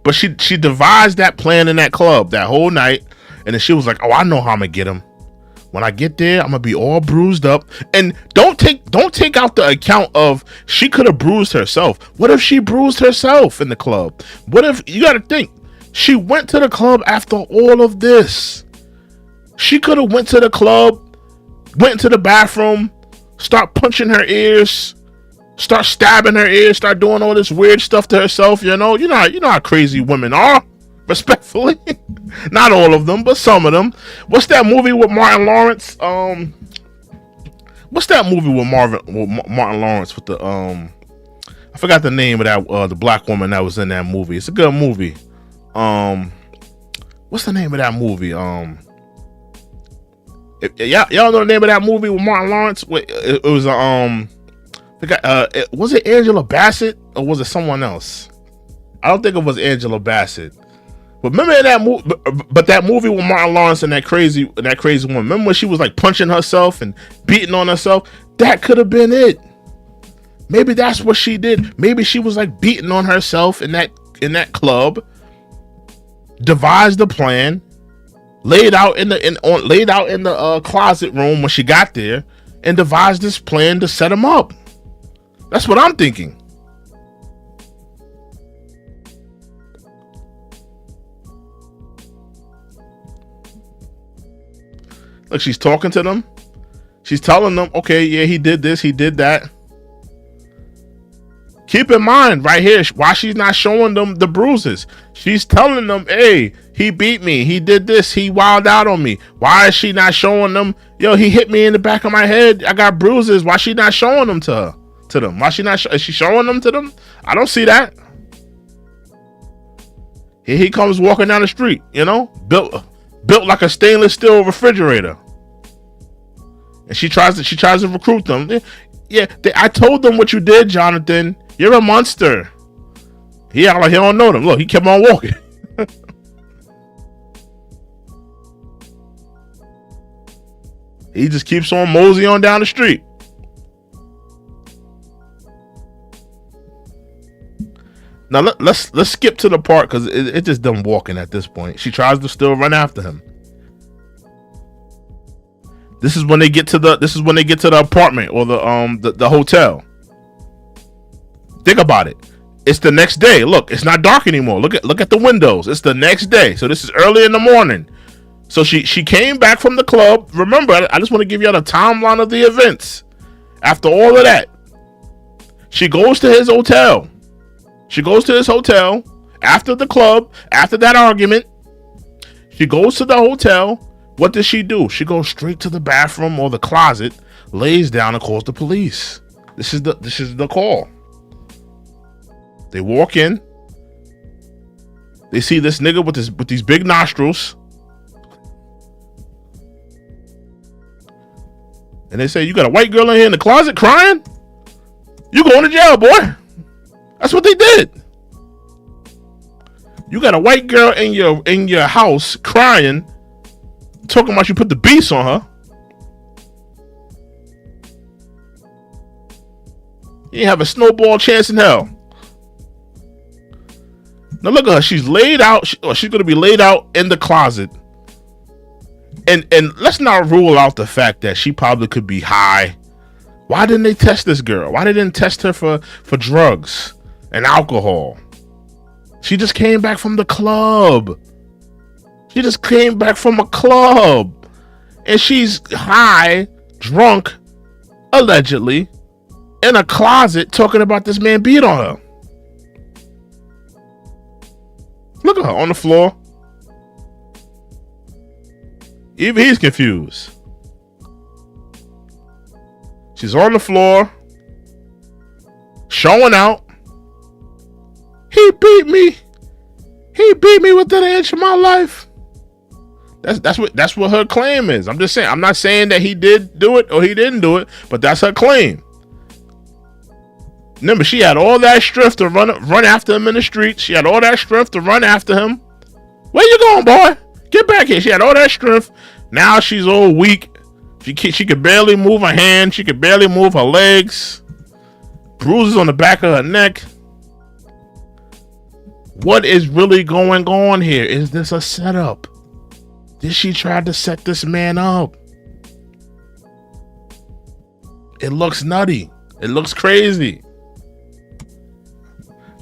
But she devised that plan in that club that whole night, and then she was like, "Oh, I know how I'm gonna get him. When I get there, I'm gonna be all bruised up." And don't take out the account of she could have bruised herself. What if she bruised herself in the club? What if, you got to think, she went to the club after all of this. She could have went to the club, went into the bathroom, start punching her ears, start stabbing her ears, start doing all this weird stuff to herself. You know how crazy women are. Respectfully, not all of them, but some of them. What's that movie with Martin Lawrence? What's that movie with Martin Lawrence with the I forgot the name of that the black woman that was in that movie. It's a good movie. What's the name of that movie? Y'all know the name of that movie with Martin Lawrence? It was was it Angela Bassett or was it someone else? I don't think it was Angela Bassett. But remember that movie? But that movie with Martin Lawrence and that crazy woman. Remember when she was like punching herself and beating on herself? That could have been it. Maybe that's what she did. Maybe she was like beating on herself in that club. Devised a plan, laid out in the closet room when she got there, and devised this plan to set him up. That's what I'm thinking. Look, she's talking to them. She's telling them, okay, yeah, he did this, he did that. Keep in mind right here, why she's not showing them the bruises. She's telling them, hey, he beat me. He did this. He wilded out on me. Why is she not showing them? Yo, he hit me in the back of my head. I got bruises. Why she not showing them to them? Why she not? Is she showing them to them? I don't see that. Here he comes walking down the street, built like a stainless steel refrigerator. And she tries to recruit them. Yeah, I told them what you did, Jonathan. You're a monster. He act like he don't know them. Look, he kept on walking. He just keeps on mosey on down the street. Now let's skip to the part because it's just them walking at this point. She tries to still run after him. This is when they get to the apartment or the hotel. Think about it. It's the next day. Look, it's not dark anymore. Look at the windows. It's the next day. So this is early in the morning. So she came back from the club. Remember, I just want to give you the timeline of the events. After all of that, she goes to his hotel. After the club, after that argument. She goes to the hotel. What does she do? She goes straight to the bathroom or the closet, lays down and calls the police. This is the call. They walk in. They see this nigga with these big nostrils. And they say, "You got a white girl in here in the closet crying? You going to jail, boy." That's what they did. You got a white girl in your house crying, talking about you put the beast on her. You ain't have a snowball chance in hell. Now look at her. She's laid out. She's going to be laid out in the closet. And let's not rule out the fact that she probably could be high. Why didn't they test this girl? Why they didn't test her for drugs and alcohol? She just came back from the club. She just came back from a club. And she's high, drunk, allegedly, in a closet talking about this man beat on her. Look at her on the floor. Even he's confused. She's on the floor, showing out. He beat me. He beat me within an inch of my life. That's what her claim is. I'm just saying. I'm not saying that he did do it or he didn't do it, but that's her claim. Remember, she had all that strength to run after him in the street. She had all that strength to run after him. Where you going, boy? Get back here. She had all that strength. Now she's all weak. She could barely move her hand. She could barely move her legs. Bruises on the back of her neck. What is really going on here? Is this a setup? Did she try to set this man up? It looks nutty. It looks crazy.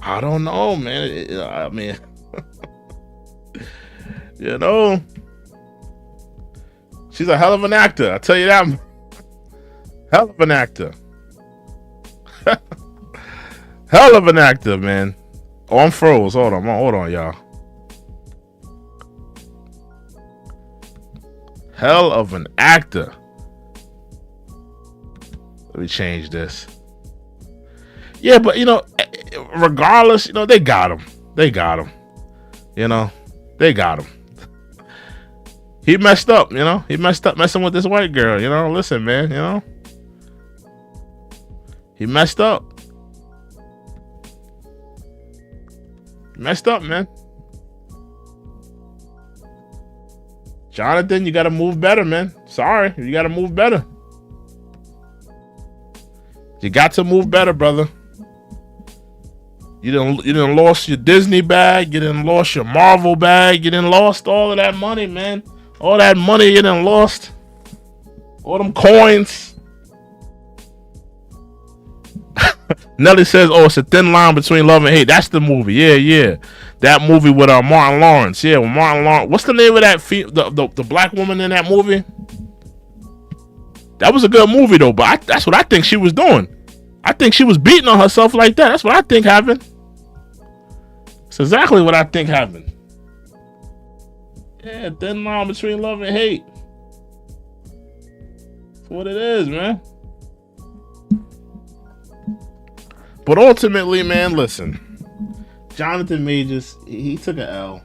I don't know, man. I mean, you know, she's a hell of an actor. I tell you that. Hell of an actor. Hell of an actor, man. Oh, I'm froze. Hold on, y'all. Hell of an actor. Let me change this. Yeah, but you know, regardless, you know, they got him. You know, they got him. He messed up, you know. He messed up messing with this white girl, you know. Listen, man, you know. He messed up. Messed up, man. Jonathan, you gotta move better, man. Sorry, you gotta move better. You got to move better, brother. You done lost your Disney bag. You done lost your Marvel bag. You done lost all of that money, man. All that money you done lost. All them coins. Nelly says, "Oh, it's a thin line between love and hate." That's the movie. Yeah. That movie with Martin Lawrence. Yeah, with Martin Lawrence. What's the name of that? The black woman in that movie. That was a good movie though. But that's what I think she was doing. I think she was beating on herself like that. That's what I think happened. It's exactly what I think happened. Yeah, thin line between love and hate. That's what it is, man. But ultimately, man, listen. Jonathan Majors, he took an L.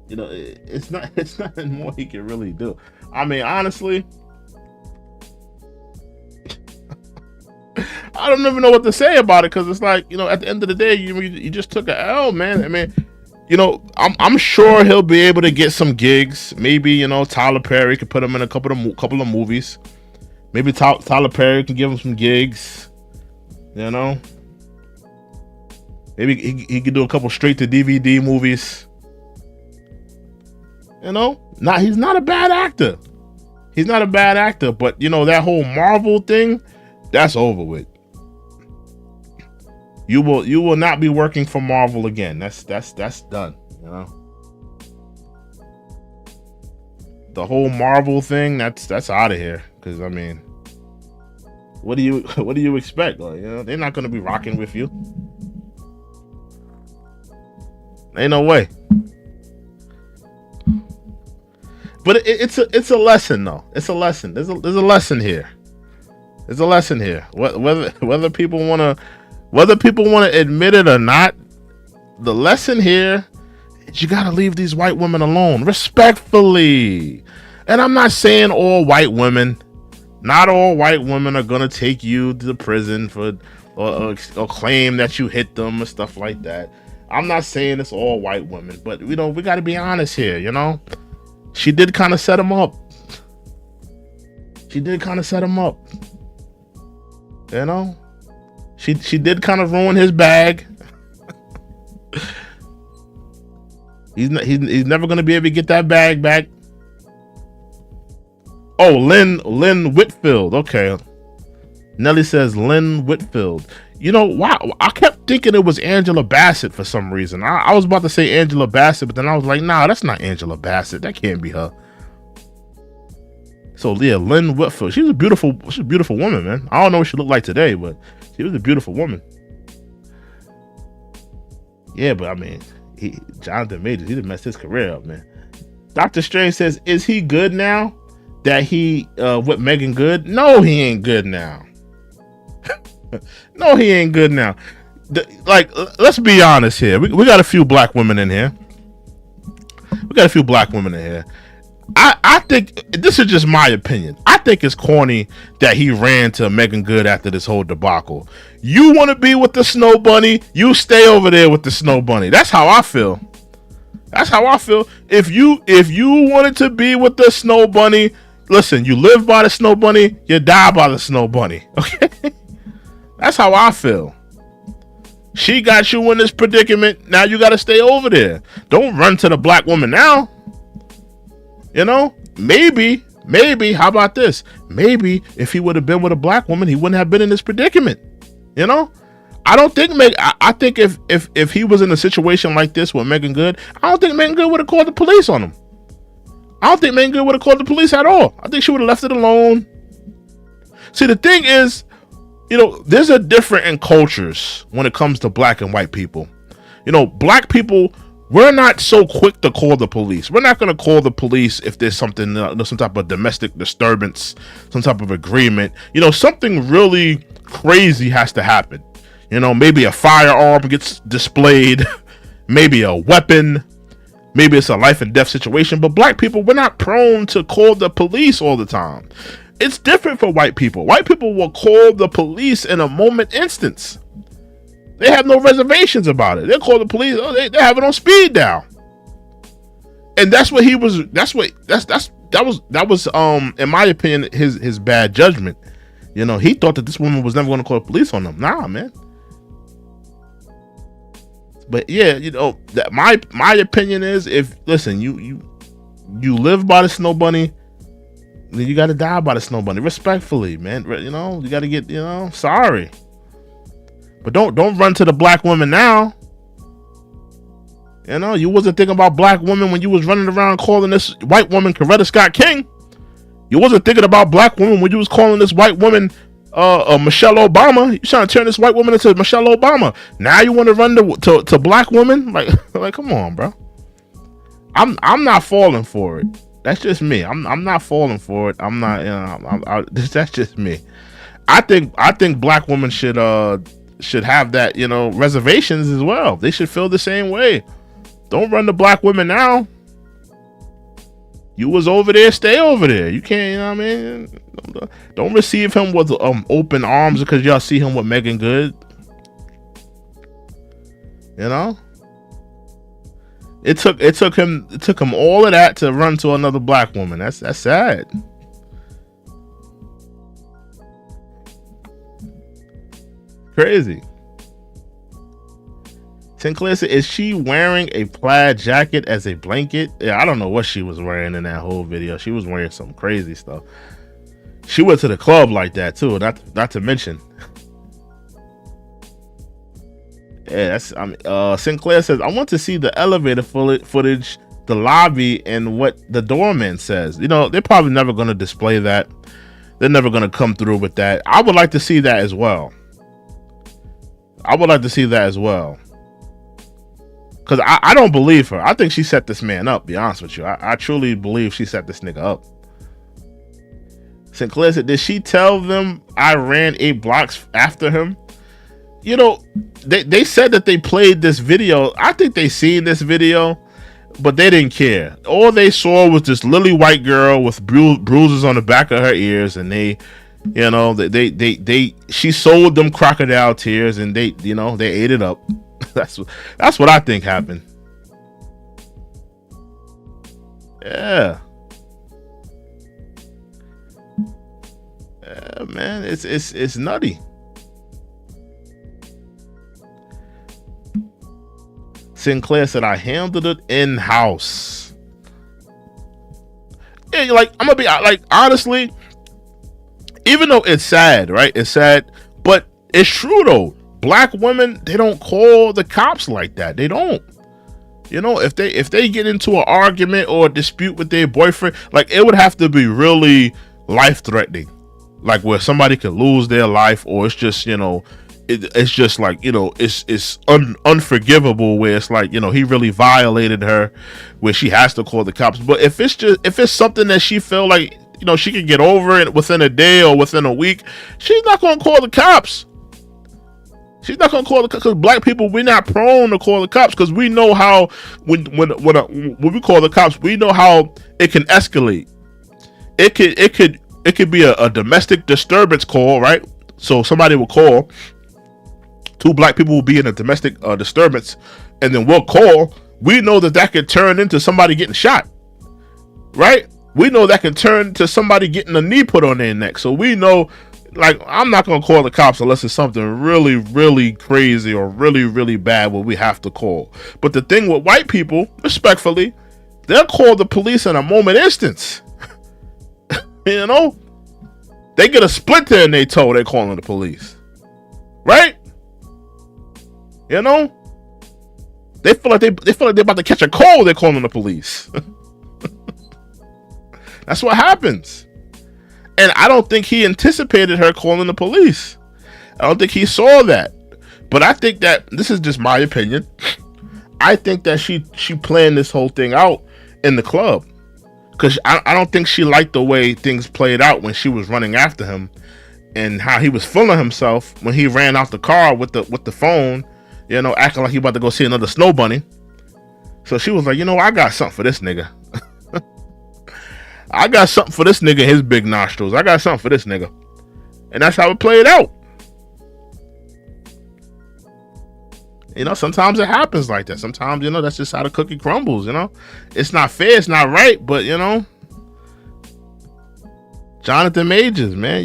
You know, it's nothing more he can really do. I mean, honestly, I don't even know what to say about it, because it's like, you know, at the end of the day, you just took an L, man. I mean, you know, I'm sure he'll be able to get some gigs. Maybe, you know, Tyler Perry could put him in a couple of movies. Maybe Tyler Perry can give him some gigs. You know, maybe he could do a couple straight to DVD movies. You know, he's not a bad actor. He's not a bad actor, but you know, that whole Marvel thing, that's over with. You will not be working for Marvel again. That's done. You know, the whole Marvel thing, that's out of here. Because I mean, what do you expect? Like, you know, they're not going to be rocking with you. Ain't no way. But it's a lesson though. It's a lesson. There's a lesson here. There's a lesson here. Whether people want to admit it or not, the lesson here is you got to leave these white women alone, respectfully. And I'm not saying all white women. Not all white women are gonna take you to the prison for or claim that you hit them or stuff like that. I'm not saying it's all white women, but you know, we got to be honest here. You know, she did kind of set him up. You know, she did kind of ruin his bag. He's never gonna be able to get that bag back. Oh, Lynn Whitfield. Okay. Nelly says Lynn Whitfield. You know, wow, I kept thinking it was Angela Bassett for some reason. I was about to say Angela Bassett, but then I was like, nah, that's not Angela Bassett. That can't be her. So yeah, Lynn Whitfield. She's a beautiful woman, man. I don't know what she looked like today, but she was a beautiful woman. Yeah, but I mean, Jonathan Majors, he done messed his career up, man. Dr. Strange says, is he good now? That he with Megan Good? No, he ain't good now. No, he ain't good now. Like, let's be honest here. We got a few black women in here. We got a few black women in here. I think this is just my opinion. I think it's corny that he ran to Megan Good after this whole debacle. You want to be with the snow bunny? You stay over there with the snow bunny. That's how I feel. That's how I feel. If you wanted to be with the snow bunny, listen, you live by the snow bunny, you die by the snow bunny. Okay? That's how I feel. She got you in this predicament. Now you got to stay over there. Don't run to the black woman now. You know, maybe, how about this? Maybe if he would have been with a black woman, he wouldn't have been in this predicament. You know, I don't think I think if he was in a situation like this with Megan Good, I don't think Megan Good would have called the police on him. I don't think Megan Good would have called the police at all. I think she would have left it alone. See, the thing is, you know, there's a difference in cultures when it comes to black and white people. You know, black people, we're not so quick to call the police. We're not going to call the police if there's something, some type of domestic disturbance, some type of agreement. You know, something really crazy has to happen. You know, maybe a firearm gets displayed, maybe a weapon, maybe it's a life and death situation. But black people, we're not prone to call the police all the time. It's different for white people. White people will call the police in a moment instance. They have no reservations about it. They'll call the police. Oh, they have it on speed dial. And that's what he was. That was in my opinion his bad judgment. You know, he thought that this woman was never going to call the police on him. Nah, man. But yeah, you know, that my opinion is, if listen, you live by the snow bunny, then you got to die by the snow bunny. Respectfully, man. You know, you got to get, you know, sorry. But don't run to the black woman now. You know, you wasn't thinking about black women when you was running around calling this white woman Coretta Scott King. You wasn't thinking about black women when you was calling this white woman Michelle Obama. You trying to turn this white woman into Michelle Obama. Now you want to run to black women? Like come on, bro. I'm not falling for it. That's just me. I'm not falling for it. I'm not. You know, that's just me. I think black women should have that, you know, reservations as well. They should feel the same way. Don't run to black women now. You was over there, stay over there. You can't, you know what I mean? Don't receive him with open arms because y'all see him with Megan Good. You know? It took him all of that to run to another black woman. That's sad. Crazy. Sinclair said, is she wearing a plaid jacket as a blanket? Yeah, I don't know what she was wearing in that whole video. She was wearing some crazy stuff. She went to the club like that too, not to mention. Yeah, that's Sinclair says, I want to see the elevator footage, the lobby, and what the doorman says. You know, they're probably never going to display that. They're never going to come through with that. I would like to see that as well. Because I don't believe her. I think she set this man up, be honest with you. I truly believe she set this nigga up. Sinclair said, did she tell them I ran 8 blocks after him? You know, they said that they played this video. I think they seen this video, but they didn't care. All they saw was this lily white girl with bruises on the back of her ears, and they, you know, she sold them crocodile tears, and they, you know, they ate it up. That's what I think happened. Yeah, man, it's nutty. Sinclair said, I handled it in-house. Yeah, like, I'm gonna be like, honestly, even though it's sad, right? It's sad, but it's true though. Black women, they don't call the cops like that. They don't. You know, if they get into an argument or a dispute with their boyfriend, like, it would have to be really life-threatening, like where somebody could lose their life, or it's just, you know, it's just like, you know, it's unforgivable, where it's like, you know, he really violated her, where she has to call the cops. But if it's something that she feel like, you know, she can get over it within a day or within a week, she's not gonna call the cops. She's not gonna call the cops because black people, we're not prone to call the cops because we know how when we call the cops, we know how it can escalate. It could be a domestic disturbance call, right? So somebody will call. Two black people will be in a domestic disturbance, and then we'll call. We know that could turn into somebody getting shot, right? We know that can turn to somebody getting a knee put on their neck. So we know, like, I'm not gonna call the cops unless it's something really, really crazy or really, really bad where we have to call. But the thing with white people, respectfully, they'll call the police in a moment instance. You know, they get a splinter in their toe, they're calling the police, right? You know, they feel like they're about to catch a cold, they're calling the police. That's what happens. And I don't think he anticipated her calling the police. I don't think he saw that. But I think that, this is just my opinion, I think that she planned this whole thing out in the club. Because I don't think she liked the way things played out when she was running after him and how he was feeling himself when he ran out the car with the phone, you know, acting like he about to go see another snow bunny. So she was like, you know, I got something for this nigga. I got something for this nigga, his big nostrils. I got something for this nigga. And that's how it played out. You know, sometimes it happens like that. Sometimes, you know, that's just how the cookie crumbles, you know. It's not fair, it's not right, but, you know. Jonathan Majors, man.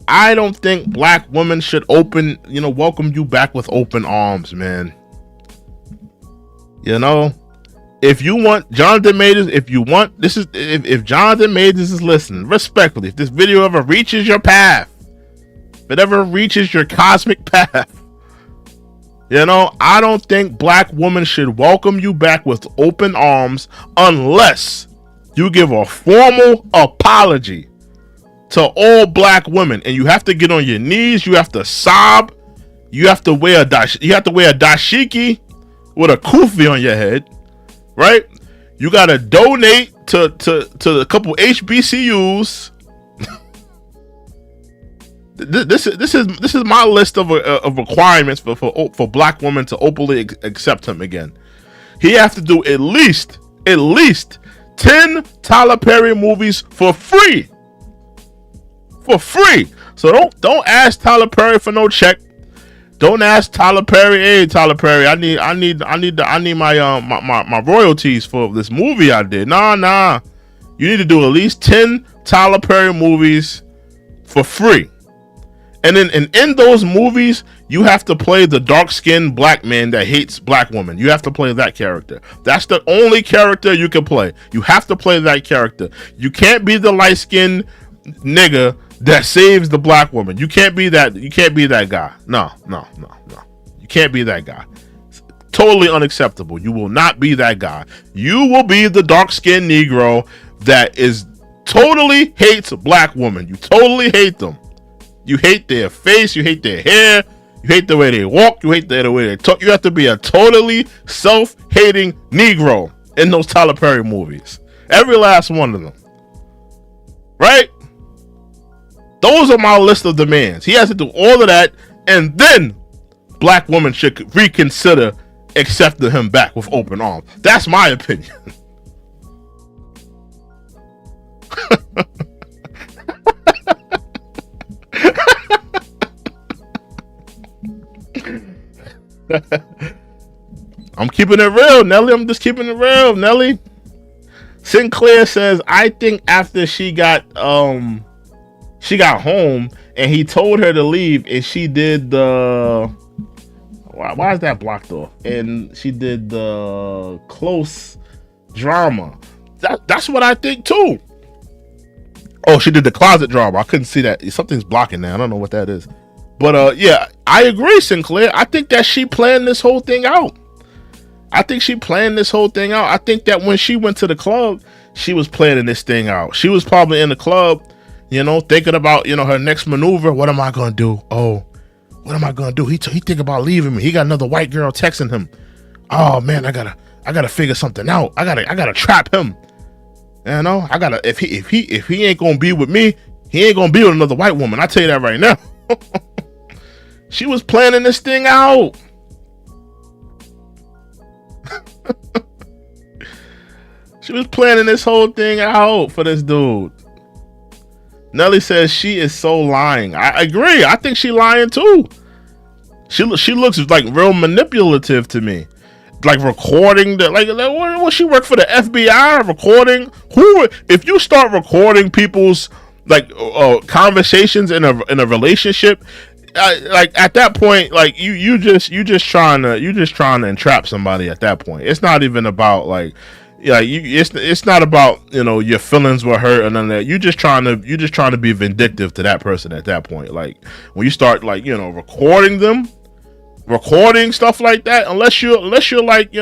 I don't think black women should welcome you back with open arms, man. You know. If you want Jonathan Majors, if Jonathan Majors is listening, respectfully, if this video ever reaches your path, if it ever reaches your cosmic path, you know, I don't think black women should welcome you back with open arms unless you give a formal apology to all black women, and you have to get on your knees, you have to sob, you have to wear a dashiki with a kufi on your head. Right, you gotta donate to a couple HBCUs. This is my list of requirements for black women to openly accept him again. He has to do at least 10 Tyler Perry movies for free. So don't ask Tyler Perry for no check. Don't ask Tyler Perry, hey Tyler Perry, I need my royalties for this movie I did. Nah. You need to do at least 10 Tyler Perry movies for free. And then in those movies, you have to play the dark-skinned black man that hates black women. You have to play that character. That's the only character you can play. You have to play that character. You can't be the light-skinned nigga that saves the black woman. You can't be that guy. No. You can't be that guy. It's totally unacceptable. You will not be that guy. You will be the dark-skinned Negro that totally hates black women. You totally hate them. You hate their face, you hate their hair, you hate the way they walk, you hate the way they talk. You have to be a totally self-hating Negro in those Tyler Perry movies. Every last one of them. Right? Those are my list of demands. He has to do all of that, and then black women should reconsider accepting him back with open arms. That's my opinion. I'm keeping it real, Nelly. I'm just keeping it real, Nelly. Sinclair says, I think after she got home and he told her to leave, and she did the why is that blocked off? And she did the close drama. That's what I think too. Oh, she did the closet drama. I couldn't see that. Something's blocking now. I don't know what that is. But yeah, I agree, Sinclair. I think that she planned this whole thing out. I think that when she went to the club, she was planning this thing out. She was probably in the club, thinking about, her next maneuver. What am I going to do? Oh, what am I going to do? He think about leaving me. He got another white girl texting him. Oh man, I gotta figure something out. I gotta trap him. If he ain't going to be with me, he ain't going to be with another white woman. I tell you that right now. She was planning this thing out. She was planning this whole thing out for this dude. Nelly says she is so lying. I agree. I think she lying too. She looks like real manipulative to me. Like recording the what she work for the FBI recording? Who if you start recording people's like conversations in a relationship, like at that point, like you just trying to entrap somebody at that point. It's not even about like it's not about your feelings were hurt and none of that. You just trying to be vindictive to that person at that point. Like when you start like recording stuff like that, unless you're like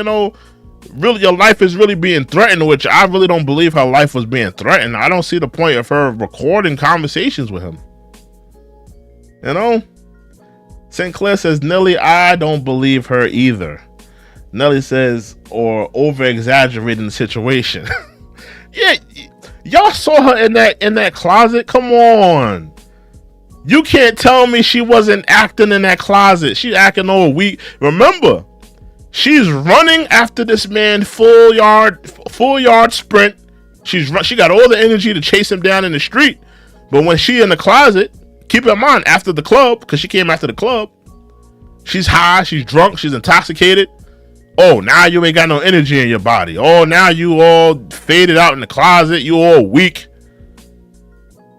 really your life is really being threatened, which I really don't believe her life was being threatened. I don't see the point of her recording conversations with him. Sinclair says, Nelly, I don't believe her either. Nelly says, or over exaggerating the situation. Yeah, y'all saw her in that closet. Come on. You can't tell me she wasn't acting in that closet. She's acting all weak. Remember, she's running after this man full yard sprint. She got all the energy to chase him down in the street. But when she in the closet, keep in mind, after the club, because she came after the club, she's high, she's drunk, she's intoxicated. Oh, now you ain't got no energy in your body. Oh, now you all faded out in the closet. You all weak.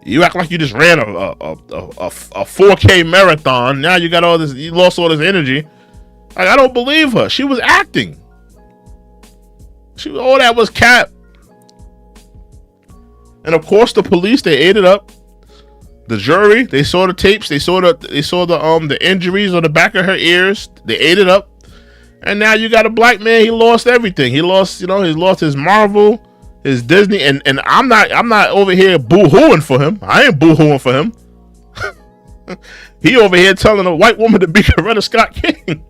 You act like you just ran a 4K marathon. Now you got all this. You lost all this energy. Like, I don't believe her. She was acting. All that was cap. And of course, the police, they ate it up. The jury, they saw the tapes. They saw the injuries on the back of her ears. They ate it up. And now you got a black man. He lost everything. He lost his Marvel, his Disney, and I'm not over here boo-hooing for him. I ain't boo-hooing for him. He over here telling a white woman to be Coretta Scott King.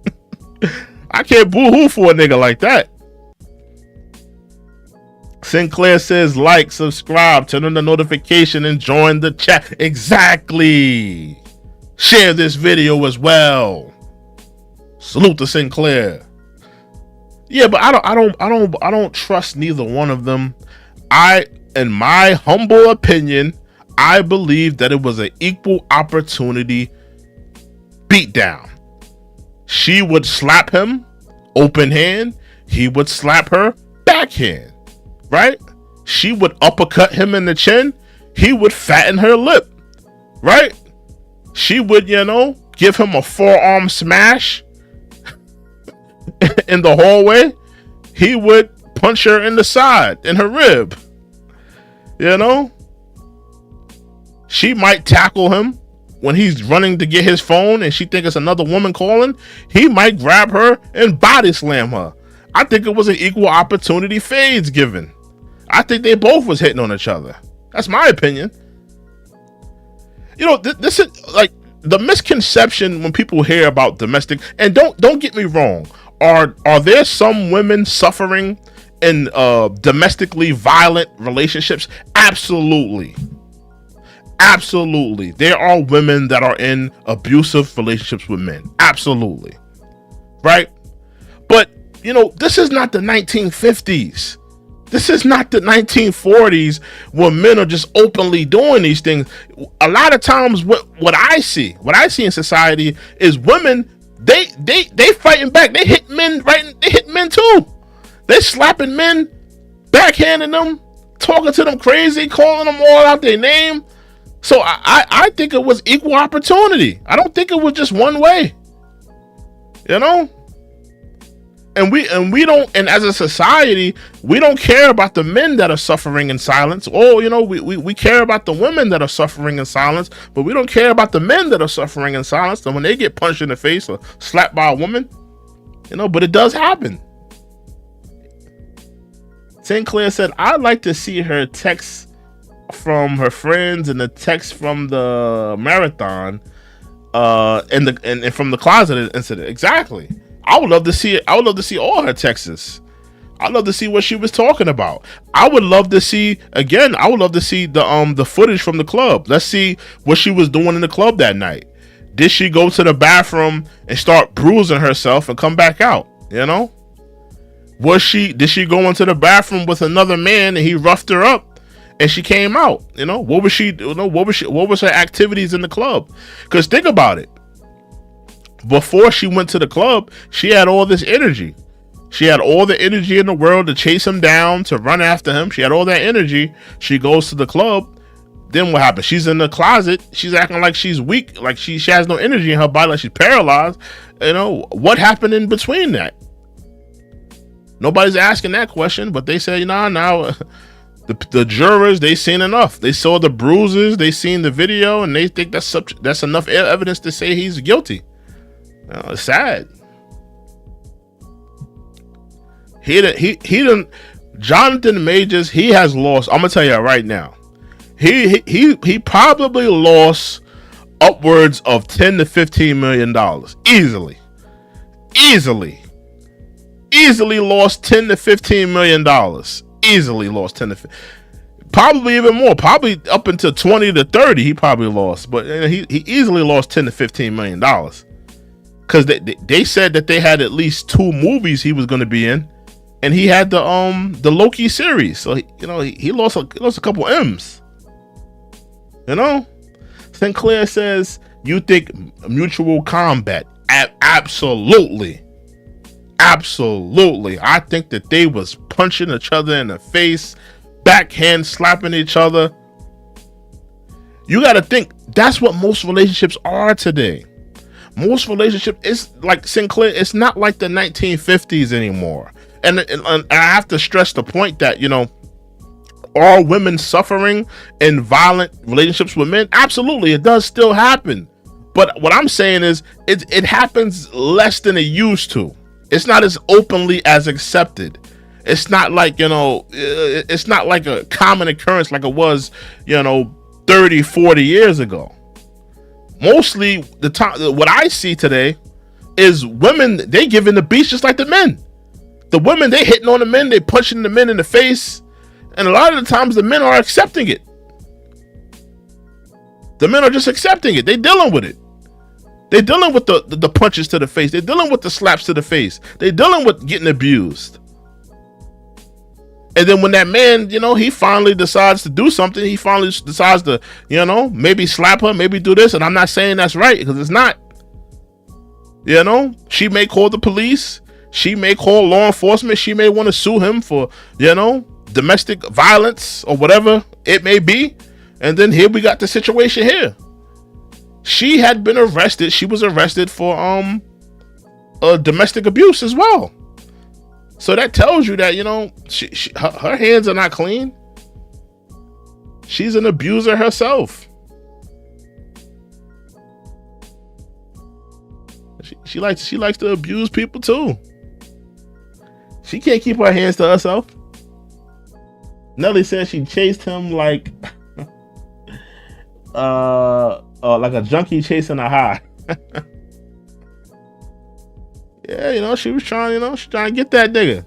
I can't boo-hoo for a nigga like that. Sinclair says, like, subscribe, turn on the notification, and join the chat. Exactly. Share this video as well. Salute to Sinclair. Yeah, but I don't trust neither one of them. In my humble opinion, I believe that it was an equal opportunity beatdown. She would slap him open hand. He would slap her backhand. Right? She would uppercut him in the chin. He would fatten her lip. Right? She would, give him a forearm smash in the hallway. He would punch her in the side, in her rib. She might tackle him when he's running to get his phone and she thinks it's another woman calling. He might grab her and body slam her. I think it was an equal opportunity fades given. I think they both was hitting on each other. That's my opinion. This is like the misconception when people hear about domestic, and don't get me wrong. Are there some women suffering in domestically violent relationships? Absolutely. Absolutely. There are women that are in abusive relationships with men. Absolutely. Right? But, this is not the 1950s. This is not the 1940s where men are just openly doing these things. A lot of times what I see in society is women, they fighting back. They hit men They hit men too. They're slapping men, backhanding them, talking to them crazy, calling them all out their name. So I think it was equal opportunity. I don't think it was just one way. And we don't, and as a society, we don't care about the men that are suffering in silence. We care about the women that are suffering in silence, but we don't care about the men that are suffering in silence. And when they get punched in the face or slapped by a woman, but it does happen. Sinclair said, I'd like to see her text from her friends and the text from the marathon, and from the closet incident. Exactly. I would love to see it. I would love to see all her texts. I'd love to see what she was talking about. I would love to see the footage from the club. Let's see what she was doing in the club that night. did she go to the bathroom and start bruising herself and come back out? You know, did she go into the bathroom with another man and he roughed her up and she came out? You know, what was her activities in the club? Because think about it. Before she went to the club, she had all this energy. She had all the energy in the world to chase him down, to run after him. She had all that energy. She goes to the club. Then what happens? She's in the closet. She's acting like she's weak, like she has no energy in her body, like she's paralyzed. You know, what happened in between that? Nobody's asking that question, but they say, now the jurors, they seen enough. They saw the bruises, they seen the video, and they think that's enough evidence to say he's guilty. It's sad. Jonathan Majors, he has lost. I'm gonna tell you right now. He probably lost upwards of $10 to $15 million easily lost $10 to $15 million. Easily lost 10 to 15. Probably even more. Probably up into 20 to 30. He probably lost, but he easily lost $10 to $15 million because they said that they had at least 2 movies he was going to be in, and he had the Loki series. So he lost a couple M's. You know, Sinclair says, you think mutual combat? Absolutely. I think that they was punching each other in the face, backhand slapping each other. You got to think that's what most relationships are today. Most relationships, it's like Sinclair, it's not like the 1950s anymore. And I have to stress the point that, are women suffering in violent relationships with men? Absolutely, it does still happen. But what I'm saying is it happens less than it used to. It's not as openly as accepted. It's not like, it's not like a common occurrence like it was, 30, 40 years ago. Mostly what I see today is women, they giving the beats just like the men. The women, they hitting on the men, they punching the men in the face. And a lot of the times the men are accepting it. The men are just accepting it. They dealing with it. They're dealing with the punches to the face. They're dealing with the slaps to the face. They're dealing with getting abused. And then when that man, he finally decides to do something, he finally decides to, maybe slap her, maybe do this. And I'm not saying that's right, because it's not. She may call the police. She may call law enforcement. She may want to sue him for, domestic violence or whatever it may be. And then here we got the situation here. She had been arrested. She was arrested for domestic abuse as well. So that tells you that, her hands are not clean. She's an abuser herself. She likes to abuse people too. She can't keep her hands to herself. Nelly says she chased him like a junkie chasing a high. Yeah, she was trying, she's trying to get that nigga.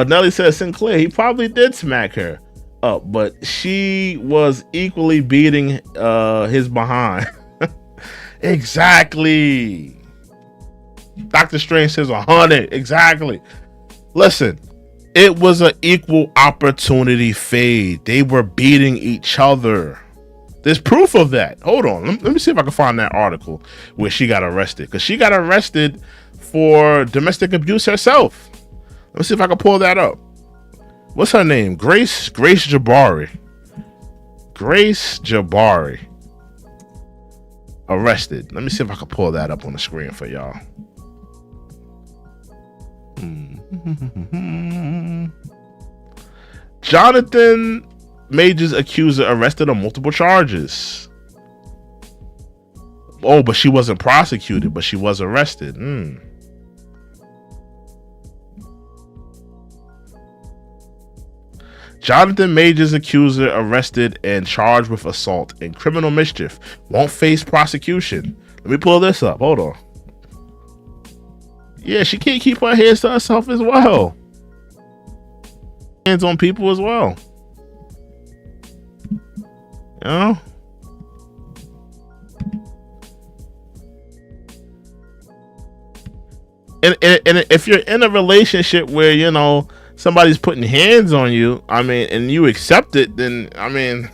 Nelly says Sinclair, he probably did smack her up, but she was equally beating his behind. Exactly. Dr. Strange says 100. Exactly. Listen, it was an equal opportunity fade. They were beating each other. There's proof of that. Hold on. Let me see if I can find that article where she got arrested. Because she got arrested for domestic abuse herself. Let me see if I can pull that up. What's her name? Grace Jabbari. Grace Jabbari. Arrested. Let me see if I can pull that up on the screen for y'all. Jonathan Majors accuser arrested on multiple charges. Oh, but she wasn't prosecuted, but she was arrested. Jonathan Majors accuser arrested and charged with assault and criminal mischief. Won't face prosecution. Let me pull this up. Hold on. Yeah, she can't keep her hands to herself as well. Hands on people as well. and if you're in a relationship where somebody's putting hands on you, I mean, and you accept it, then I mean,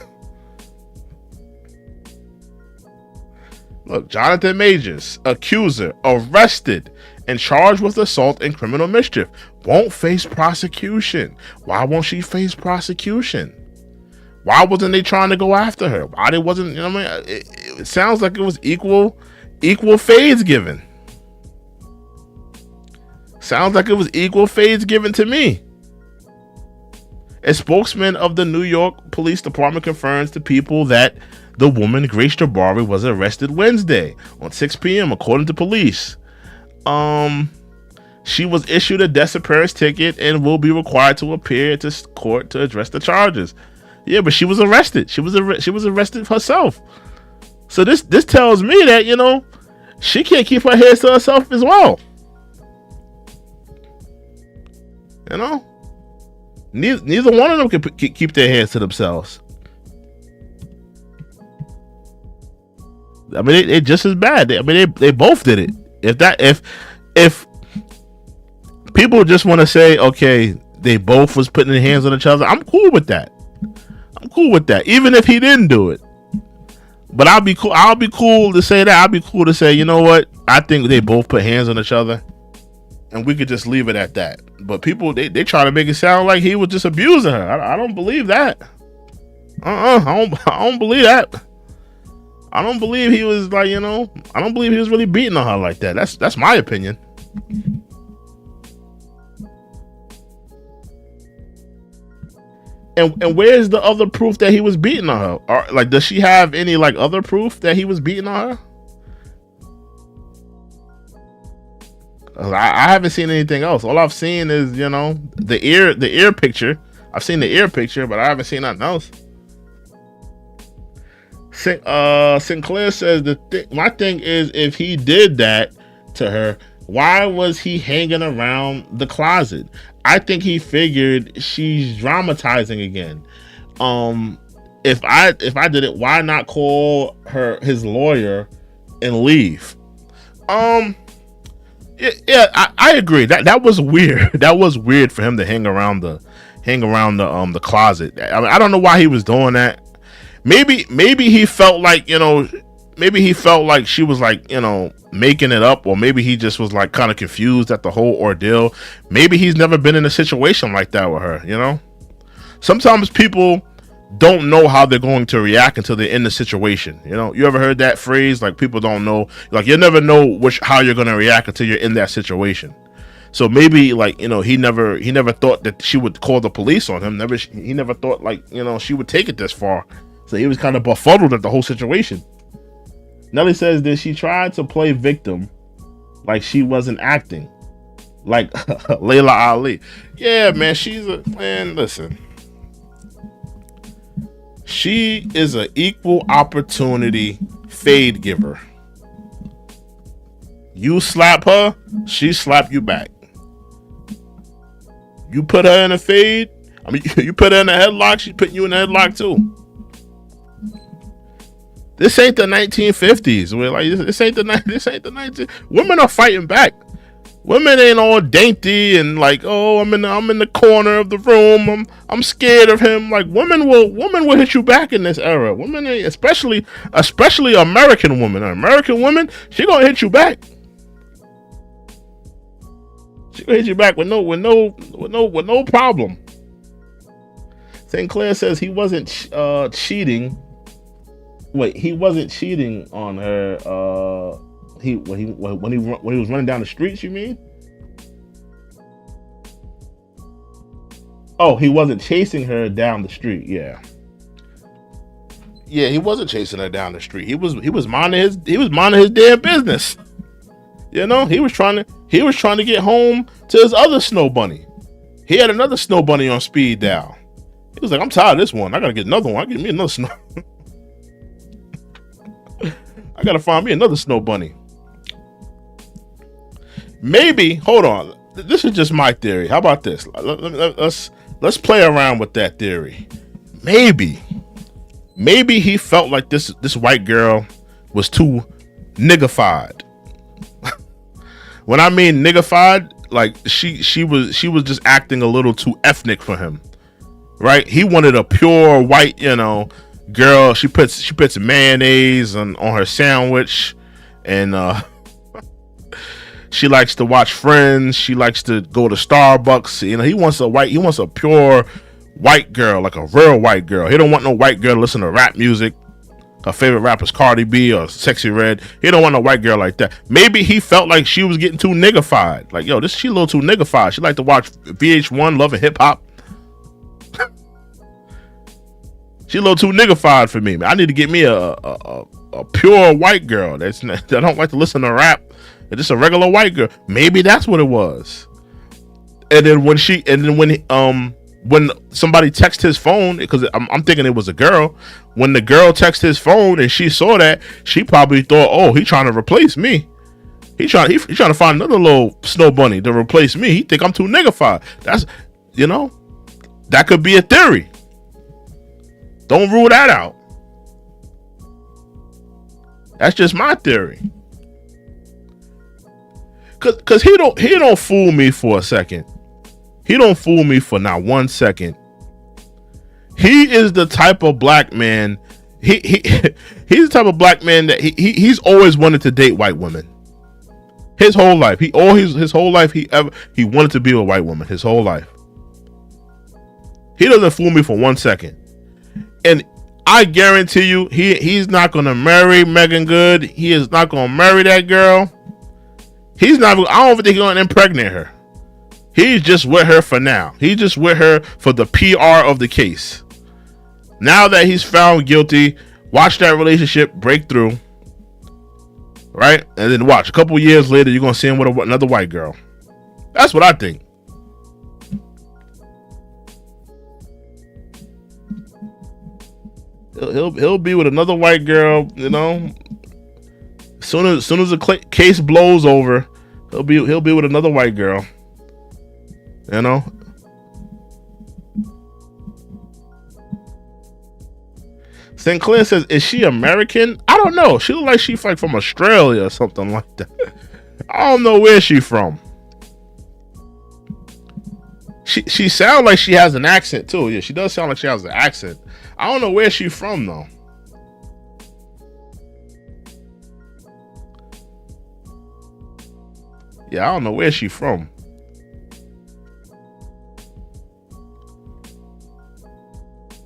look, Jonathan Majors, accuser, arrested and charged with assault and criminal mischief, won't face prosecution. Why won't she face prosecution? Why wasn't they trying to go after her? Why they wasn't? I mean, it sounds like it was equal fades given. Sounds like it was equal fades given to me. A spokesman of the New York Police Department confirms to People that the woman, Grace Jabbari, was arrested Wednesday on 6 p.m. according to police. She was issued a disappearance ticket and will be required to appear to court to address the charges. Yeah, but she was arrested. She was arrested herself. So this tells me that she can't keep her hands to herself as well. Neither one of them can keep their hands to themselves. I mean, they just as bad. They both did it. If people just want to say, okay, they both was putting their hands on each other, I'm cool with that. Even if he didn't do it. But I'll be cool to say that. I'll be cool to say, you know what? I think they both put hands on each other, and we could just leave it at that. But people, they try to make it sound like he was just abusing her. I don't believe that. I don't believe that. I don't believe he was I don't believe he was really beating on her like that. That's my opinion. And where's the other proof that he was beating on her? Or, does she have any other proof that he was beating on her? I haven't seen anything else. All I've seen is the ear picture. I've seen the ear picture, but I haven't seen nothing else. Sinclair says my thing is, if he did that to her, why was he hanging around the closet? I think he figured she's dramatizing again. If I did it, why not call his lawyer and leave? Yeah, I agree. That was weird. That was weird for him to hang around the closet. I mean, I don't know why he was doing that. Maybe he felt like she was making it up, or maybe he just was kind of confused at the whole ordeal. Maybe he's never been in a situation like that with her. Sometimes people don't know how they're going to react until they're in the situation. You ever heard that phrase? People don't know, you never know how you're going to react until you're in that situation. So maybe he never thought that she would call the police on him. He never thought she would take it this far. So he was kind of befuddled at the whole situation. Nelly says that she tried to play victim like she wasn't acting, like Layla Ali. Yeah, man, listen. She is an equal opportunity fade giver. You slap her, she slap you back. You put her in a fade, you put her in a headlock, she putting you in a headlock too. This ain't the 1950s. This ain't the 19. Women are fighting back. Women ain't all dainty and I'm in the corner of the room. I'm scared of him. Women will hit you back in this era. Women, especially American women. American women, she gonna hit you back. She gonna hit you back with no problem. Sinclair says he wasn't cheating. Wait, he wasn't cheating on her. When he was running down the streets, you mean? Oh, he wasn't chasing her down the street. Yeah, he wasn't chasing her down the street. He was minding his damn business. He was trying to get home to his other snow bunny. He had another snow bunny on speed dial. He was like, I'm tired of this one. I gotta get another one. Give me another snow. I gotta find me another snow bunny. Maybe, hold on. This is just my theory. How about this? Let's play around with that theory. Maybe he felt like this white girl was too niggified. When I mean niggified, like she was just acting a little too ethnic for him, right? He wanted a pure white, girl. She puts mayonnaise on her sandwich, and she likes to watch Friends. She likes to go to Starbucks. He wants a pure white girl, like a real white girl. He don't want no white girl to listen to rap music. Her favorite rapper's Cardi B or Sexy Red. He don't want no white girl like that. Maybe he felt like she was getting too niggified. Like, yo, she a little too niggified. She like to watch VH1, Love and Hip Hop. She a little too niggified for me, man. I need to get me a pure white girl that don't like to listen to rap. It's just a regular white girl. Maybe that's what it was. And then when somebody texted his phone, because I'm thinking it was a girl. When the girl texted his phone and she saw that, she probably thought, "Oh, he trying to replace me. He trying to find another little snow bunny to replace me. He think I'm too niggified." That's that could be a theory. Don't rule that out. That's just my theory. Cause he don't fool me for a second. He don't fool me for not 1 second. He is the type of black man. He's the type of black man that he's always wanted to date white women. His whole life. His whole life he wanted to be a white woman. His whole life. He doesn't fool me for 1 second. And I guarantee you, he's not gonna marry Megan Good. He is not gonna marry that girl. I don't think he's gonna impregnate her. He's just with her for now. He's just with her for the PR of the case. Now that he's found guilty, watch that relationship break through, right? And then watch, a couple years later, you're gonna see him with another white girl. That's what I think. He'll be with another white girl, Soon as the case blows over, he'll be with another white girl. Sinclair says, "Is she American?" I don't know. She look like she's like from Australia or something like that. I don't know where she's from. She sounds like she has an accent too. Yeah, she does sound like she has an accent. I don't know where she's from though. Yeah, I don't know where she's from.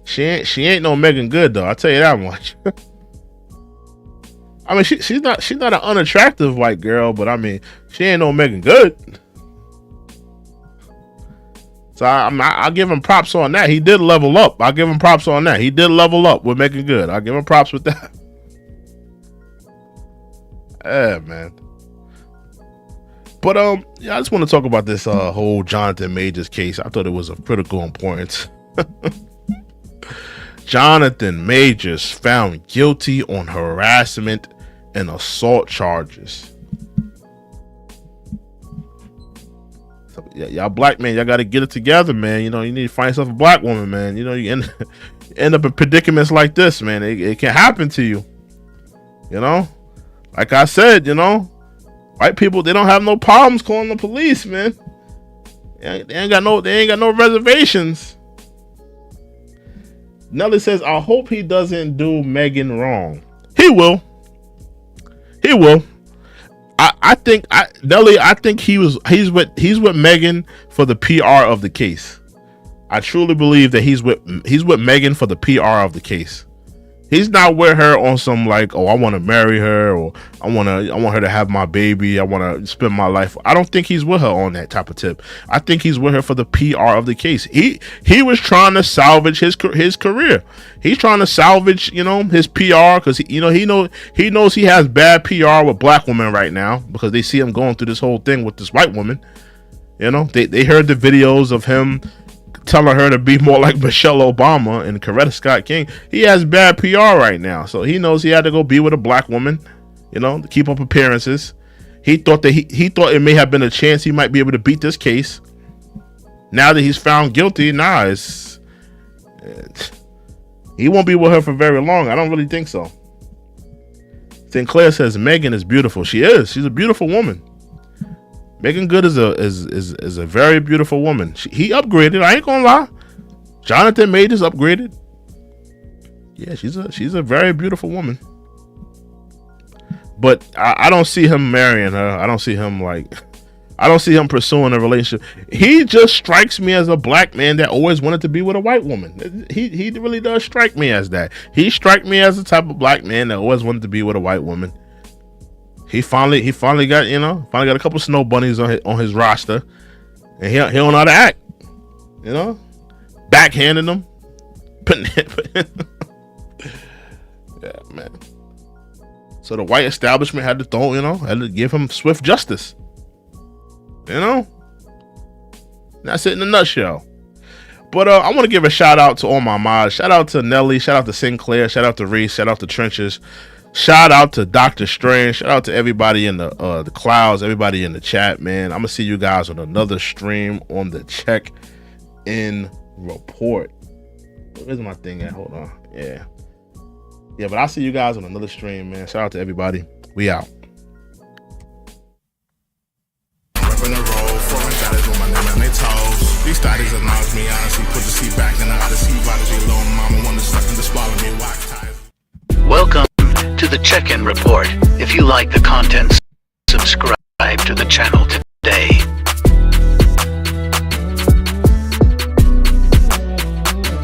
She ain't no Megan Good though. I'll tell you that much. I mean, she's not an unattractive white girl, but I mean, she ain't no Megan Good. So I'll give him props on that. He did level up. I'll give him props on that. He did level up with Megan Good. I'll give him props with that. Yeah, man. But yeah, I just want to talk about this whole Jonathan Majors case. I thought it was of critical importance. Jonathan Majors found guilty on harassment and assault charges. So, y'all black men, y'all got to get it together, man. You need to find yourself a black woman, man. You end up in predicaments like this, man. It can happen to you. Like I said, white people, they don't have no problems calling the police, man. They ain't got no reservations. Nelly says, "I hope he doesn't do Megan wrong." He will. I think he's with Megan for the PR of the case. I truly believe that he's with Megan for the PR of the case. He's not with her on some like, "Oh, I want to marry her," or I want her to have my baby. I want to spend my life. I don't think he's with her on that type of tip. I think he's with her for the PR of the case. He was trying to salvage his career. He's trying to salvage, his PR, because he knows he has bad PR with black women right now because they see him going through this whole thing with this white woman. They heard the videos of him telling her to be more like Michelle Obama and Coretta Scott King. He has bad PR right now, so he knows he had to go be with a black woman, to keep up appearances. He thought that he thought it may have been a chance he might be able to beat this case. Now that he's found guilty, he won't be with her for very long. I don't really think so. Sinclair says Megan is beautiful. She is. She's a beautiful woman. Megan Good is a very beautiful woman. He upgraded. I ain't gonna lie. Jonathan Majors upgraded. Yeah, she's a very beautiful woman. But I don't see him marrying her. I don't see him pursuing a relationship. He just strikes me as a black man that always wanted to be with a white woman. He really does strike me as that. He strike me as the type of black man that always wanted to be with a white woman. He finally got a couple snow bunnies on his roster, and he don't know how to act. Backhanding them. Yeah, man. So the white establishment had to give him swift justice. That's it in a nutshell. But I want to give a shout out to all my mods. Shout out to Nelly. Shout out to Sinclair. Shout out to Reese. Shout out to Trenches. Shout out to Dr. Strange. Shout out to everybody in the clouds. Everybody in the chat, man. I'm gonna see you guys on another stream on the check-in report. Where's my thing at? Hold on. Yeah. But I'll see you guys on another stream, man. Shout out to everybody. We out. These studies acknowledge me, honestly. Put the seat back and I got to see prodigy. Little mama wanted to suck and to swallow me. Wax ties. Welcome to the check-in report. If you like the content, subscribe to the channel.